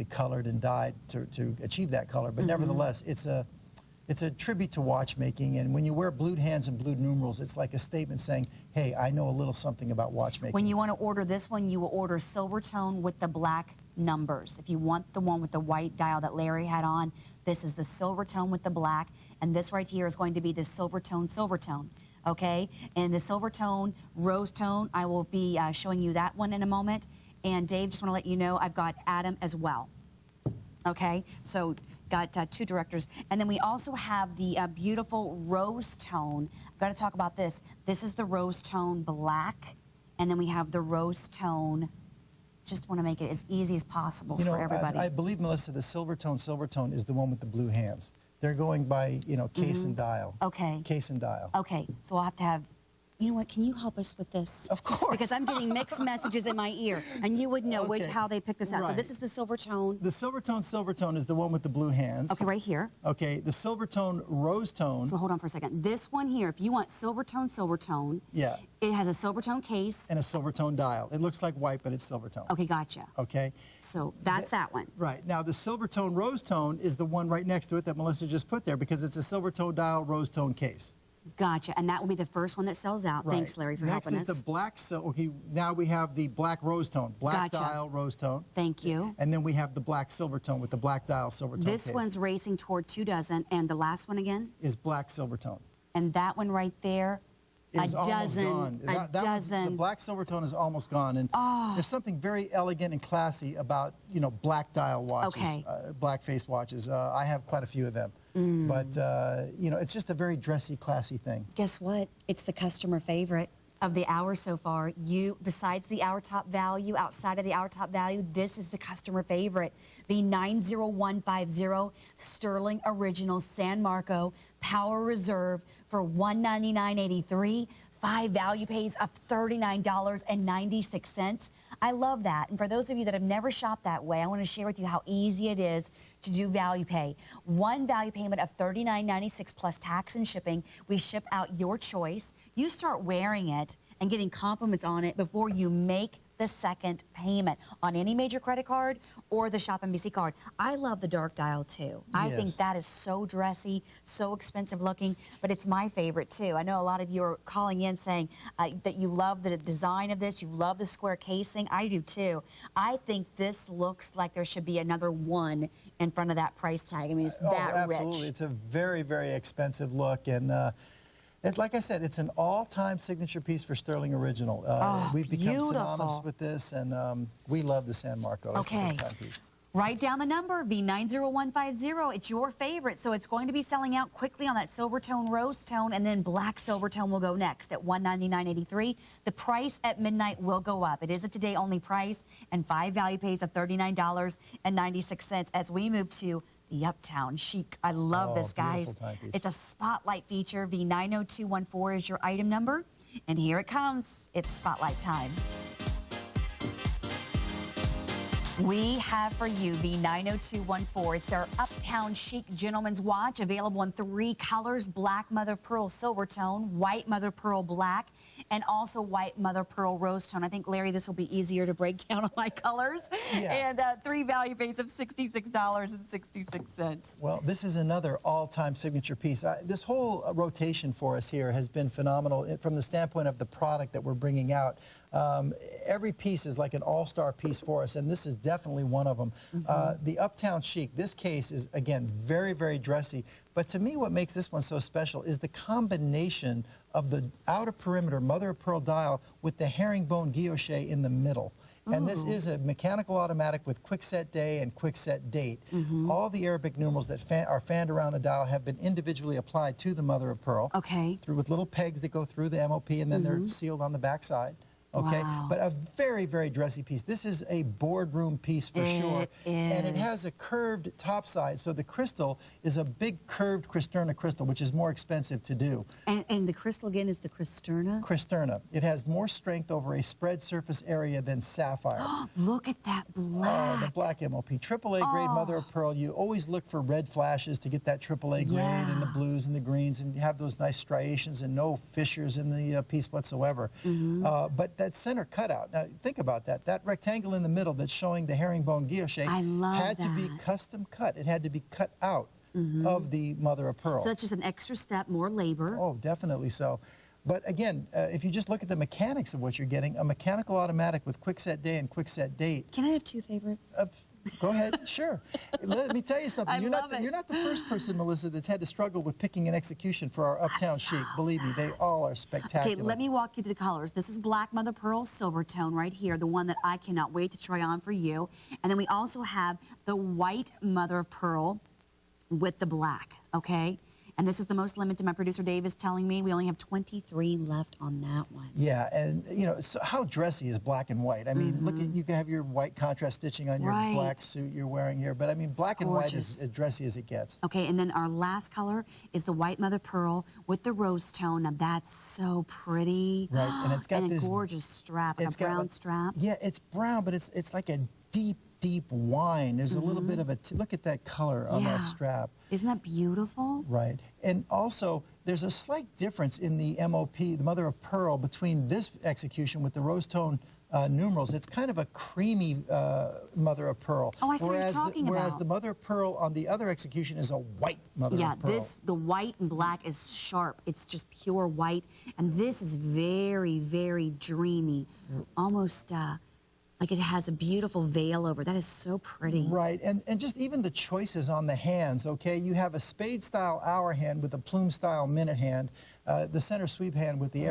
colored and dyed to achieve that color. But nevertheless, it's a tribute to watchmaking. And when you wear blued hands and blued numerals, it's like a statement saying, "Hey, I know a little something about watchmaking." When you want to order this one, you will order silver tone with the black numbers. If you want the one with the white dial that Larry had on, this is the silver tone with the black, and this right here is going to be the silver tone, okay? And the silver tone, rose tone, I will be showing you that one in a moment. And Dave, just want to let you know, I've got Adam as well, okay? So got 2 directors. And then we also have the beautiful rose tone. I've got to talk about this. This is the rose tone black, and then we have the rose tone. Just want to make it as easy as possible for everybody. I believe, Melissa, the silver tone is the one with the blue hands. They're going by, you know, case and dial. Okay. Case and dial. Okay, so I'll have to have, you know what, can you help us with this? Of course. Because I'm getting mixed messages in my ear, and you would know how they pick this out. Right. So this is the silver tone. The silver tone is the one with the blue hands. Okay, right here. Okay, the silver tone, rose tone. So hold on for a second. This one here, if you want silver tone, yeah, it has a silver tone case. And a silver tone dial. It looks like white, but it's silver tone. Okay, gotcha. Okay. So that's that one. Right. Now, the silver tone, rose tone is the one right next to it that Melissa just put there because it's a silver tone dial, rose tone case. Gotcha. And that will be the first one that sells out. Right. Thanks, Larry, for Next helping is us. the black silver. Okay, now we have the black rose tone, black Gotcha. dial rose tone. Thank you. And then we have the black silver tone with the black dial silver tone This case. one's racing toward 2 dozen, and the last one again? Is black silver tone. And that one right there, Is a almost dozen. gone. A That one's- dozen. The black silver tone is almost gone, and there's something very elegant and classy about black dial watches, Okay. black face watches. I have quite a few of them, but it's just a very dressy, classy thing. Guess what? It's the customer favorite of the hour so far. Besides the hour top value, outside of the hour top value, this is the customer favorite. The 90150 Stuhrling Original San Marco Power Reserve for $199.83. 5 value pays of $39.96. I love that. And for those of you that have never shopped that way, I want to share with you how easy it is to do value pay. One value payment of $39.96 plus tax and shipping. We ship out your choice. You start wearing it and getting compliments on it before you make the second payment on any major credit card or the ShopNBC card. I love the dark dial too. I think that is so dressy, so expensive looking, but it's my favorite too. I know a lot of you are calling in saying that you love the design of this, you love the square casing. I do too. I think this looks like there should be another 1 in front of that price tag. I mean, it's that rich. Absolutely. It's a very, very expensive look, and like I said, it's an all-time signature piece for Stuhrling Original. We've become synonymous with this, and we love the San Marco. Okay. It's a big-time piece. Write down the number, V90150. It's your favorite, so it's going to be selling out quickly on that silver tone, rose tone, and then black silver tone will go next at $199.83. The price at midnight will go up. It is a today-only price, and 5 value pays of $39.96 as we move to the Uptown Chic. I love this, guys. It's a spotlight feature. V90214 is your item number. And here it comes. It's spotlight time. We have for you the 90214. It's their Uptown Chic Gentleman's Watch, available in 3 colors: black mother of pearl silver tone, white mother of pearl black, and also white mother of pearl rose tone. I think, Larry, this will be easier to break down on my colors. Yeah. And 3 value pays of $66.66. Well, this is another all-time signature piece. This whole rotation for us here has been phenomenal from the standpoint of the product that we're bringing out. Every piece is like an all-star piece for us, and this is definitely one of them. The Uptown Chic, this case is, again, very, very dressy. But to me, what makes this one so special is the combination of the outer perimeter mother of pearl dial with the herringbone guilloche in the middle. And this is a mechanical automatic with quick set day and quick set date. All the Arabic numerals that are fanned around the dial have been individually applied to the mother of pearl. Okay. With little pegs that go through the MOP, and then they're sealed on the back side. Okay, but a very, very dressy piece. This is a boardroom piece for sure. And it has a curved top side, so the crystal is a big curved Cristerna crystal, which is more expensive to do. And the crystal, again, is the Cristerna? Cristerna. It has more strength over a spread surface area than sapphire. Look at that black. The black MOP. AAA grade mother of pearl. You always look for red flashes to get that AAA grade and the blues and the greens, and you have those nice striations and no fissures in the piece whatsoever. But that center cutout, now think about that. That rectangle in the middle that's showing the herringbone guilloche had to be custom cut. It had to be cut out of the mother of pearl. So that's just an extra step, more labor. Oh, definitely so. But again, if you just look at the mechanics of what you're getting, a mechanical automatic with quick set day and quick set date. Can I have 2 favorites? Go ahead, sure. Let me tell you something. You're not the first person, Melissa, that's had to struggle with picking an execution for our Uptown Chic. Believe me, they all are spectacular. Okay, let me walk you through the colors. This is black mother pearl silver tone right here, the one that I cannot wait to try on for you. And then we also have the white mother of pearl with the black, okay? And this is the most limited. My producer Dave is telling me we only have 23 left on that one. Yeah, and so how dressy is black and white? I mean, look at, you have your white contrast stitching on your black suit you're wearing here, but I mean, black and white is as dressy as it gets. Okay, and then our last color is the white mother pearl with the rose tone. Now that's so pretty. Right, and it's got this gorgeous strap, a brown strap. Yeah, it's brown, but it's like a deep wine. There's a little bit of a, look at that color on that strap. Isn't that beautiful? Right. And also, there's a slight difference in the MOP, the mother of pearl, between this execution with the rose tone numerals. It's kind of a creamy mother of pearl. Oh, I see what you're talking about. Whereas the mother of pearl on the other execution is a white mother of pearl. Yeah, the white and black is sharp. It's just pure white. And this is very, very dreamy. Almost like it has a beautiful veil over. That is so pretty. Right, and just even the choices on the hands, okay? You have a spade-style hour hand with a plume-style minute hand. The center sweep hand with the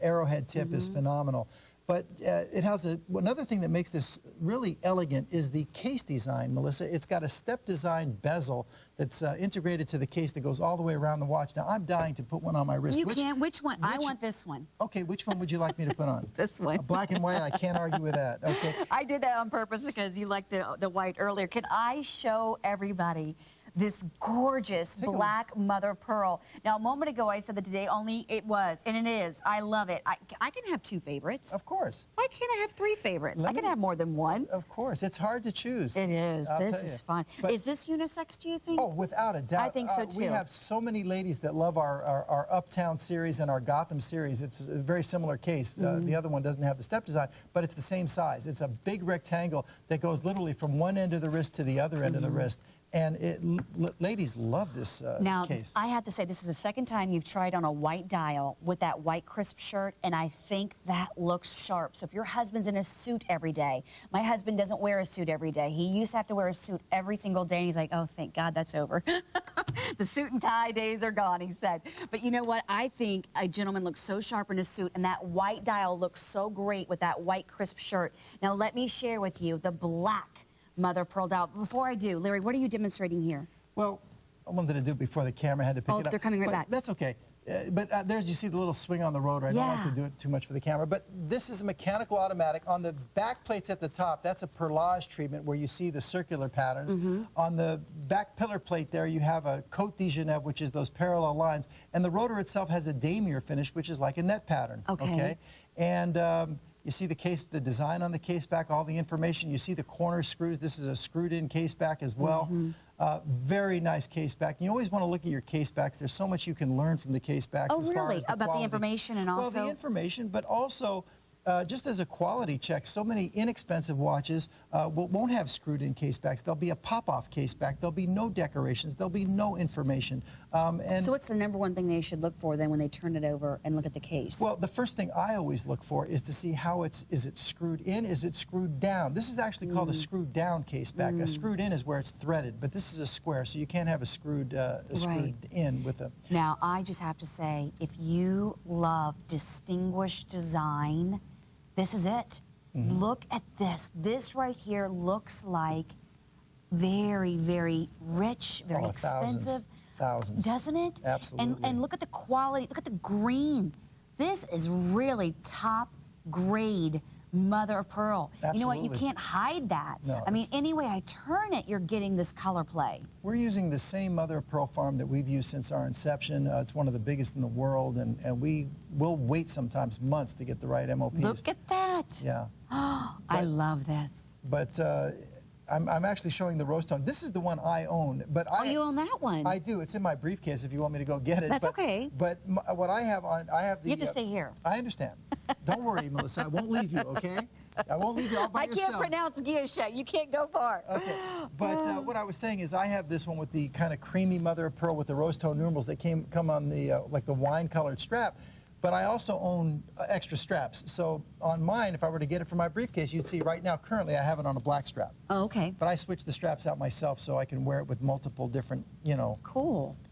arrowhead tip is phenomenal. But it has another thing that makes this really elegant is the case design, Melissa. It's got a step-design bezel that's integrated to the case that goes all the way around the watch. Now, I'm dying to put one on my wrist. You can't. Which one? I want this one. Okay, which one would you like me to put on? This one. Black and white, I can't argue with that. Okay. I did that on purpose because you liked the white earlier. Can I show everybody this gorgeous black mother of pearl? Now, a moment ago, I said that today only it was, and it is. I love it. I can have 2 favorites. Of course. Why can't I have 3 favorites? I can have more than one. Of course. It's hard to choose. It is. This is fun. But is this unisex, do you think? Oh, without a doubt. I think so, too. We have so many ladies that love our Uptown series and our Gotham series. It's a very similar case. The other one doesn't have the step design, but it's the same size. It's a big rectangle that goes literally from one end of the wrist to the other end of the wrist. And ladies love this now, case. I have to say, this is the second time you've tried on a white dial with that white crisp shirt, and I think that looks sharp. So if your husband's in a suit every day, my husband doesn't wear a suit every day. He used to have to wear a suit every single day, and he's like, oh, thank God that's over. The suit and tie days are gone, he said. But you know what? I think a gentleman looks so sharp in a suit, and that white dial looks so great with that white crisp shirt. Now, let me share with you the black mother of pearl dial. Before I do, Larry, what are you demonstrating here? Well, I wanted to do it before the camera had to pick it up. Oh, they're coming right back. That's okay. But there you see the little swing on the rotor. I don't like to do it too much for the camera. But this is a mechanical automatic. On the back plates at the top, that's a perlage treatment where you see the circular patterns. On the back pillar plate there, you have a Côte de Genève, which is those parallel lines. And the rotor itself has a damier finish, which is like a net pattern. Okay. And you see the case, the design on the case back, all the information. You see the corner screws. This is a screwed-in case back as well. Very nice case back. You always want to look at your case backs. There's so much you can learn from the case backs. Oh, as far really? as the About quality. the information and also... Well, the information, but also just as a quality check, so many inexpensive watches won't have screwed-in case backs. There'll be a pop-off case back. There'll be no decorations. There'll be no information. So what's the #1 thing they should look for then when they turn it over and look at the case? Well, the first thing I always look for is to see how is it screwed in? Is it screwed down? This is actually called a screwed down case back. A screwed in is where it's threaded, but this is a square, so you can't have a screwed in with a... Now, I just have to say, if you love distinguished design, this is it. Look at this. This right here looks like very, very rich, very expensive. Thousands. Doesn't it? Absolutely. And look at the quality. Look at the green. This is really top grade mother of pearl. Absolutely. You know what? You can't hide that. No, I mean, any way I turn it, you're getting this color play. We're using the same mother of pearl farm that we've used since our inception. It's one of the biggest in the world, and we will wait sometimes months to get the right MOPs. Look at that. Yeah. I love this. But I'm actually showing the rose tone. This is the one I own. But you own that one? I do. It's in my briefcase if you want me to go get it. That's okay. But what I have on, I have the... You have to stay here. I understand. Don't worry, Melissa. I won't leave you, okay? I won't leave you all by yourself. I can't pronounce guilloche. You can't go far. Okay. But what I was saying is I have this one with the kind of creamy mother of pearl with the rose tone numerals that come on the, like the wine-colored strap. But I also own extra straps. So on mine, if I were to get it from my briefcase, you'd see right now, currently, I have it on a black strap. Oh, okay. But I switch the straps out myself so I can wear it with multiple different, you know,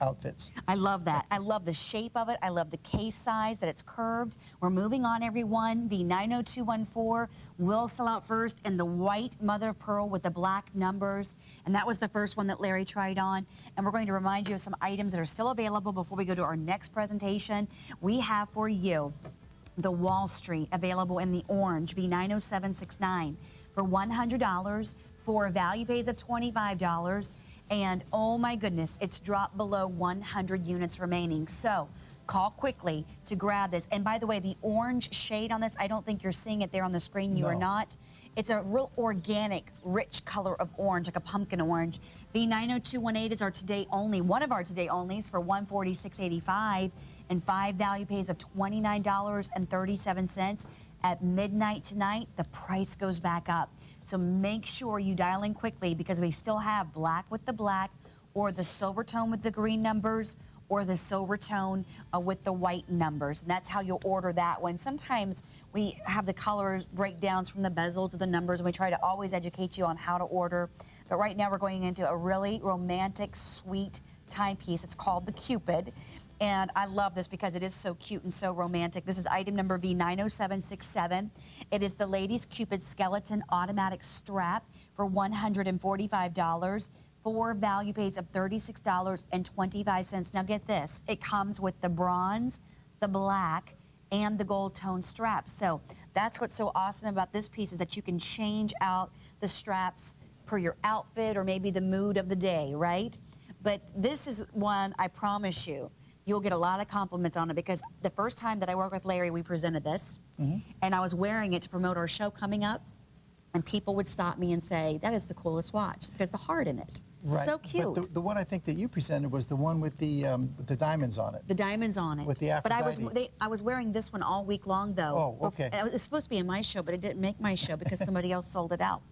outfits. I love that. I love the shape of it. I love the case size, that it's curved. We're moving on, everyone. The 90214 will sell out first, and the white mother of pearl with the black numbers. And that was the first one that Larry tried on. And we're going to remind you of some items that are still available before we go to our next presentation. We have for you the Wall Street, available in the orange, V90769 for $100 for value pays of $25. And oh my goodness, it's dropped below 100 units remaining. So call quickly to grab this. And by the way, the orange shade on this, I don't think you're seeing it there on the screen. You are not. It's a real organic, rich color of orange, like a pumpkin orange. The 90218 is our today only, one of our today onlys for $146.85, and 5 value pays of $29.37. At midnight tonight, the price goes back up. So make sure you dial in quickly, because we still have black with the black, or the silver tone with the green numbers, or the silver tone with the white numbers. And that's how you'll order that one. Sometimes we have the color breakdowns from the bezel to the numbers, and we try to always educate you on how to order. But right now we're going into a really romantic, sweet timepiece. It's called the Cupid. And I love this because it is so cute and so romantic. This is item number V90767. It is the ladies' Cupid skeleton automatic strap for $145. 4 value pays of $36.25. Now get this, it comes with the bronze, the black, and the gold tone strap. So that's what's so awesome about this piece, is that you can change out the straps per your outfit or maybe the mood of the day, right? But this is one, I promise you, you'll get a lot of compliments on it, because the first time that I worked with Larry, we presented this, and I was wearing it to promote our show coming up, and people would stop me and say, that is the coolest watch, because the heart in it. Right. So cute. But the one I think that you presented was the one with the diamonds on it. The diamonds on it. With the Aphrodite. But I was wearing this one all week long, though. Oh, okay. And it was supposed to be in my show, but it didn't make my show because somebody else sold it out.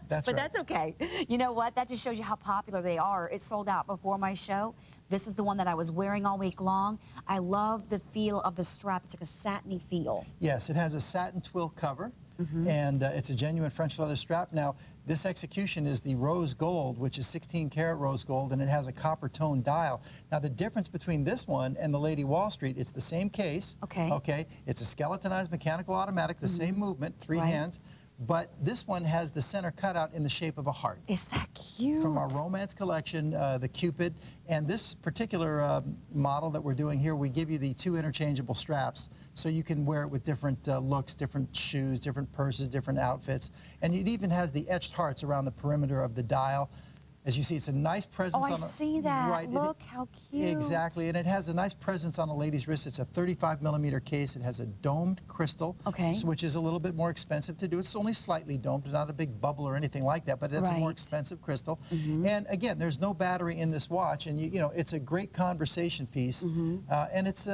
That's But right. that's okay. You know what? That just shows you how popular they are. It sold out before my show. This is the one that I was wearing all week long. I love the feel of the strap. It's like a satiny feel. Yes, it has a satin twill cover, and it's a genuine French leather strap. Now, this execution is the rose gold, which is 16 karat rose gold, and it has a copper tone dial. Now, the difference between this one and the Lady Wall Street, it's the same case. Okay. Okay. It's a skeletonized mechanical automatic, the same movement, 3 Right. hands. But this one has the center cutout in the shape of a heart. Is that cute? From our romance collection, the Cupid. And this particular model that we're doing here, we give you the 2 interchangeable straps, so you can wear it with different looks, different shoes, different purses, different outfits. And it even has the etched hearts around the perimeter of the dial. As you see, it's a nice presence Oh, I on a, see that. Right, Look how cute. Exactly, and it has a nice presence on a lady's wrist. It's a 35mm case. It has a domed crystal, Okay. which is a little bit more expensive to do. It's only slightly domed, not a big bubble or anything like that, but it's a more Right. expensive crystal. And again, there's no battery in this watch, and you know, it's a great conversation piece, and it's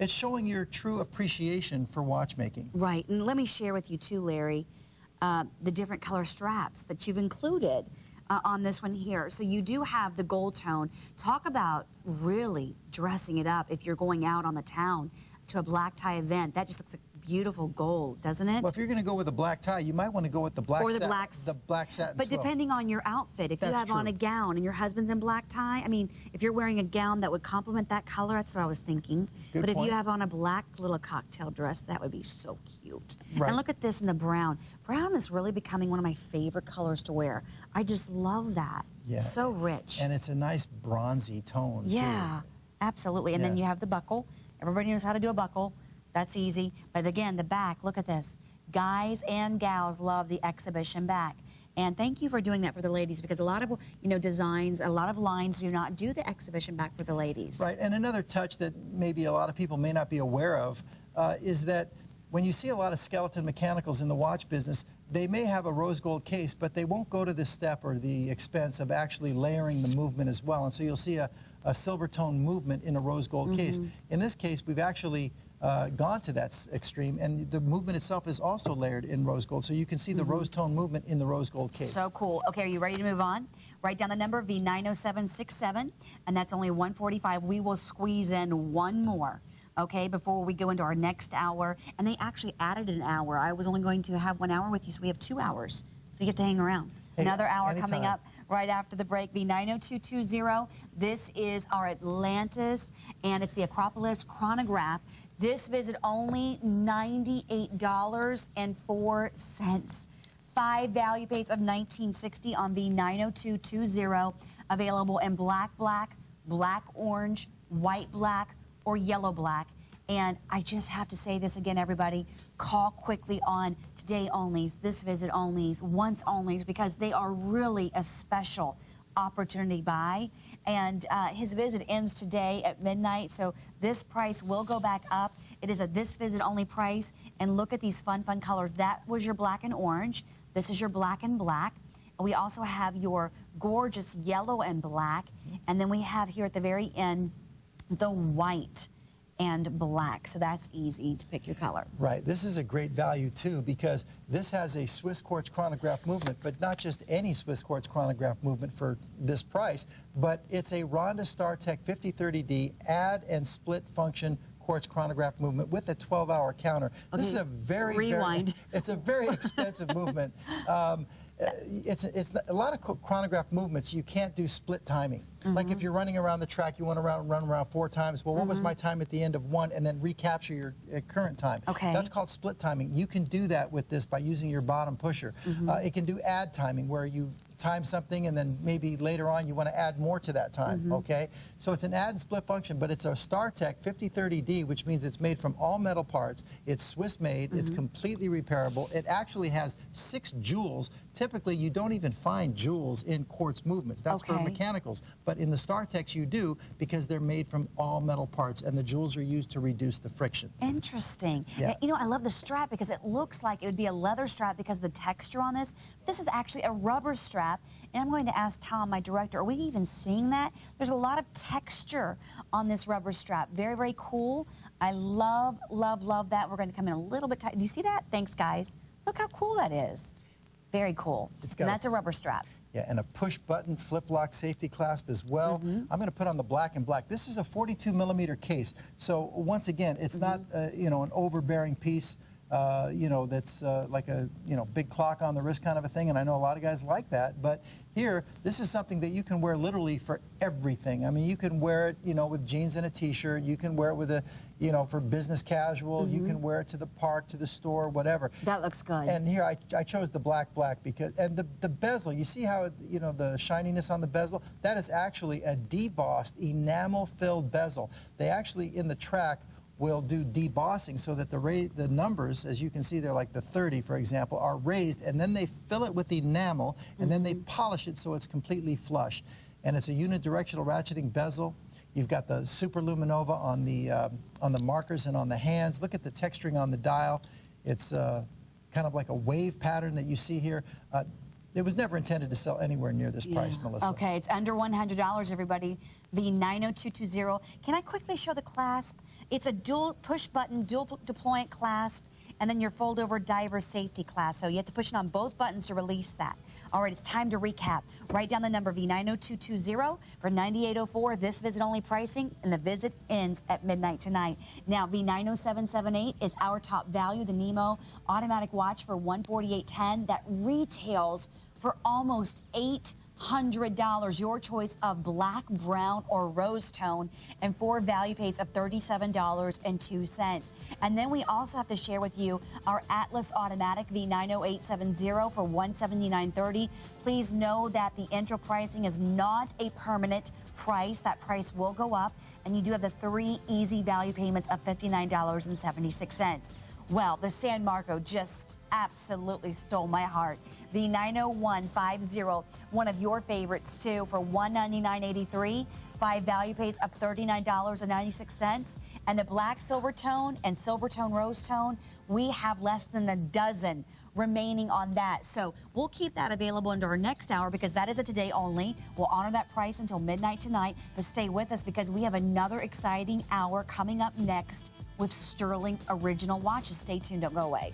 showing your true appreciation for watchmaking. Right, and let me share with you too, Larry, the different color straps that you've included on this one here. So you do have the gold tone. Talk about really dressing it up if you're going out on the town to a black tie event. That just looks like beautiful gold, doesn't it? Well, if you're going to go with a black tie, you might want to go with the black Or the black satin. But twill. depending on your outfit, if you That's have on true. a gown and your husband's in black tie, I mean, if you're wearing a gown that would complement that color, that's what I was thinking. Good but if point. you have on a black little cocktail dress, that would be so cute. Right. And look at this in the brown. Brown is really becoming one of my favorite colors to wear. I just love that. Yeah. So rich. And it's a nice bronzy tone, Yeah, too. absolutely. And then Yeah. you have the buckle. Everybody knows how to do a buckle. That's easy. But again, the back, look at this. Guys and gals love the exhibition back. And thank you for doing that for the ladies, because a lot of, you know, designs, a lot of lines do not do the exhibition back for the ladies. Right, and another touch that maybe a lot of people may not be aware of is that when you see a lot of skeleton mechanicals in the watch business, they may have a rose gold case, but they won't go to the step or the expense of actually layering the movement as well. And so you'll see a silver tone movement in a rose gold case. In this case, we've actually gone to that extreme, and the movement itself is also layered in rose gold, so you can see the rose tone movement in the rose gold case. So cool. Okay, are you ready to move on? Write down the number V90767, and that's only $145. We will squeeze in one more, okay, before we go into our next hour. And they actually added an hour. I was only going to have 1 hour with you, so we have 2 hours. So you get to hang around. Hey, Another hour anytime. coming up right after the break. V90220. This is our Atlantis, and it's the Acropolis chronograph. This visit only $98.04. 5 value pays of $19.60 on V90220. Available in black, black orange, white black, or yellow black. And I just have to say this again, everybody. Call quickly on today onlys, this visit onlys, once onlys, because they are really a special opportunity buy. And his visit ends today at midnight, so this price will go back up. It is a this visit only price. And look at these fun colors. That was your black and orange. This is your black and black. And we also have your gorgeous yellow and black. And then we have here at the very end the white and black, so that's easy to pick your color. Right. This is a great value too, because this has a Swiss quartz chronograph movement, but not just any Swiss quartz chronograph movement for this price, but it's a Ronda StarTech 5030D add and split function quartz chronograph movement with a 12-hour counter. Okay, this is a it's a very expensive movement. It's a lot of chronograph movements. You can't do split timing. Like if you're running around the track, you want to run around 4 times. Well, what was my time at the end of 1, and then recapture your current time. Okay. That's called split timing. You can do that with this by using your bottom pusher. It can do add timing, where you time something and then maybe later on you want to add more to that time. Okay. So it's an add and split function, but it's a StarTech 5030D, which means it's made from all metal parts. It's Swiss made. It's completely repairable. It actually has 6 jewels. Typically, you don't even find jewels in quartz movements. That's for mechanicals. But in the StarTechs you do, because they're made from all metal parts, and the jewels are used to reduce the friction. Interesting. Yeah. You know, I love the strap because it looks like it would be a leather strap because of the texture on this. This is actually a rubber strap, and I'm going to ask Tom, my director, are we even seeing that? There's a lot of texture on this rubber strap. Very, very cool. I love that. We're going to come in a little bit tight. Do you see that? Thanks, guys. Look how cool that is. Very cool. And that's a rubber strap. Yeah, and a push-button flip-lock safety clasp as well. I'm going to put on the black and black. This is a 42mm case. So once again, it's not you know, an overbearing piece. You know, that's like a big clock on the wrist kind of a thing, and I know a lot of guys like that. But here, this is something that you can wear literally for everything. I mean, you can wear it, you know, with jeans and a T-shirt. You can wear it with a, you know, for business casual. You can wear it to the park, to the store, whatever. That looks good. And here I chose the black because, and the bezel. You see how you know the shininess on the bezel? That is actually a debossed enamel-filled bezel. They actually in the track will do debossing so that the numbers, as you can see there, like the 30, for example, are raised, and then they fill it with enamel, and then they polish it so it's completely flush. And it's a unidirectional ratcheting bezel. You've got the Super Luminova on the markers and on the hands. Look at the texturing on the dial. It's kind of like a wave pattern that you see here. It was never intended to sell anywhere near this price, Melissa. Okay, it's under $100, everybody. The 90220. Can I quickly show the clasp? It's a dual push button, dual deployant clasp, and then your fold over diver safety clasp. So you have to push it on both buttons to release that. All right, it's time to recap. Write down the number V90220 for $98.04. This visit only pricing, and the visit ends at midnight tonight. Now, V90778 is our top value, the Nemo automatic watch for $148.10. That retails for almost $800. Your choice of black, brown, or rose tone, and 4 value pays of $37.02. And then we also have to share with you our Atlas Automatic V90870 for $179.30. Please know that the intro pricing is not a permanent price. That price will go up, and you do have the 3 easy value payments of $59.76. Well, the San Marco just absolutely stole my heart. The 90150, one of your favorites too, for $199.83. 5 value pays of $39.96. And the black silver tone and silver tone rose tone, we have less than a dozen remaining on that. So we'll keep that available into our next hour because that is a today only. We'll honor that price until midnight tonight, but stay with us because we have another exciting hour coming up next with Stuhrling original watches. Stay tuned, don't go away.